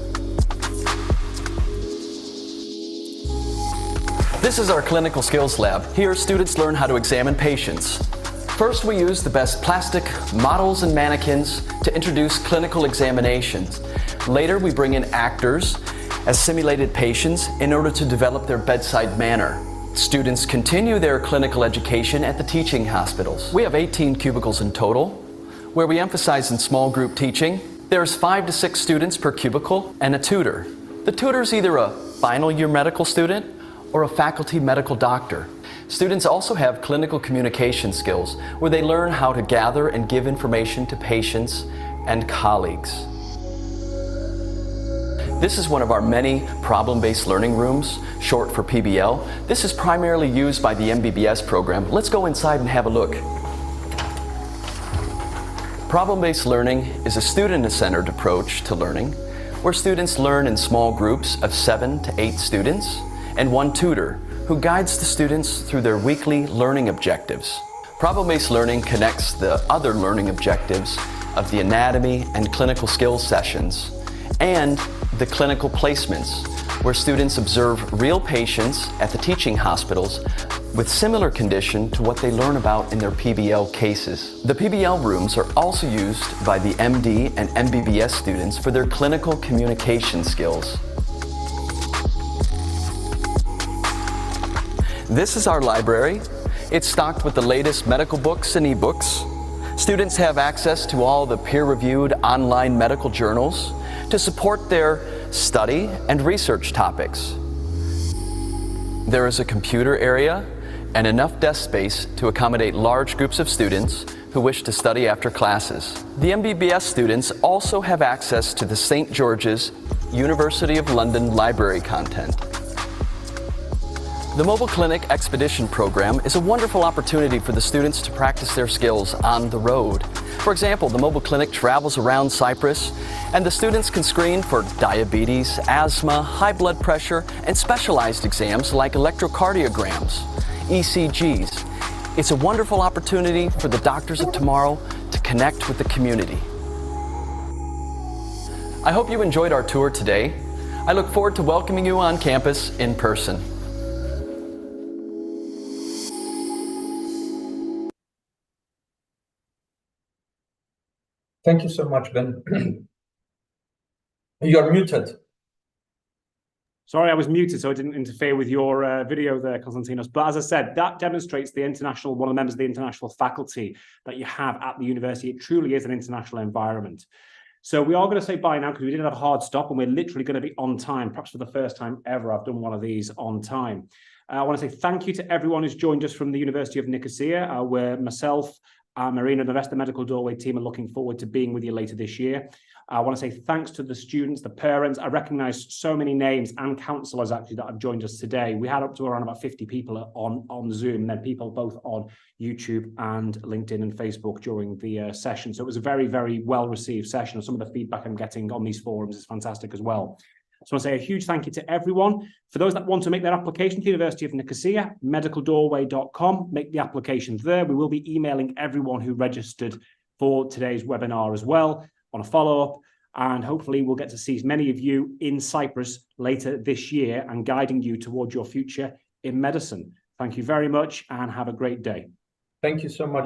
This is our clinical skills lab. Here, students learn how to examine patients. First, we use the best plastic models and mannequins to introduce clinical examinations. Later, we bring in actors as simulated patients in order to develop their bedside manner. Students continue their clinical education at the teaching hospitals. We have 18 cubicles in total, where we emphasize in small group teaching. There's 5 to 6 students per cubicle and a tutor. The tutor is either a final year medical student or a faculty medical doctor. Students also have clinical communication skills, where they learn how to gather and give information to patients and colleagues. This is one of our many problem-based learning rooms, short for PBL. This is primarily used by the MBBS program. Let's go inside and have a look. Problem-based learning is a student-centered approach to learning, where students learn in small groups of 7 to 8 students and 1 tutor who guides the students through their weekly learning objectives. Problem-based learning connects the other learning objectives of the anatomy and clinical skills sessions and the clinical placements, where students observe real patients at the teaching hospitals with similar condition to what they learn about in their PBL cases. The PBL rooms are also used by the MD and MBBS students for their clinical communication skills. This is our library. It's stocked with the latest medical books and ebooks. Students have access to all the peer-reviewed online medical journals to support their study and research topics. There is a computer area and enough desk space to accommodate large groups of students who wish to study after classes. The MBBS students also have access to the St. George's University of London library content. The Mobile Clinic Expedition Program is a wonderful opportunity for the students to practice their skills on the road. For example, the Mobile Clinic travels around Cyprus, and the students can screen for diabetes, asthma, high blood pressure, and specialized exams like electrocardiograms, ECGs. It's a wonderful opportunity for the doctors of tomorrow to connect with the community. I hope you enjoyed our tour today. I look forward to welcoming you on campus in person. Thank you so much, Ben. You are muted. Sorry, I was muted, so I didn't interfere with your video there, Konstantinos. But as I said, that demonstrates the international, one of the members of the international faculty that you have at the university. It truly is an international environment. So we are going to say bye now because we did have a hard stop and we're literally going to be on time. Perhaps for the first time ever, I've done one of these on time. I want to say thank you to everyone who's joined us from the University of Nicosia, where myself, Marina and the rest of the Medical Doorway team are looking forward to being with you later this year. I want to say thanks to the students, the parents. I recognize so many names and counsellors actually that have joined us today. We had up to around about 50 people on Zoom, and then people both on YouTube and LinkedIn and Facebook during the session. So it was a very, very well-received session, and some of the feedback I'm getting on these forums is fantastic as well. So I want to say a huge thank you to everyone. For those that want to make their application to the University of Nicosia, medicaldoorway.com, make the application there. We will be emailing everyone who registered for today's webinar as well on a follow-up. And hopefully we'll get to see many of you in Cyprus later this year and guiding you towards your future in medicine. Thank you very much and have a great day. Thank you so much.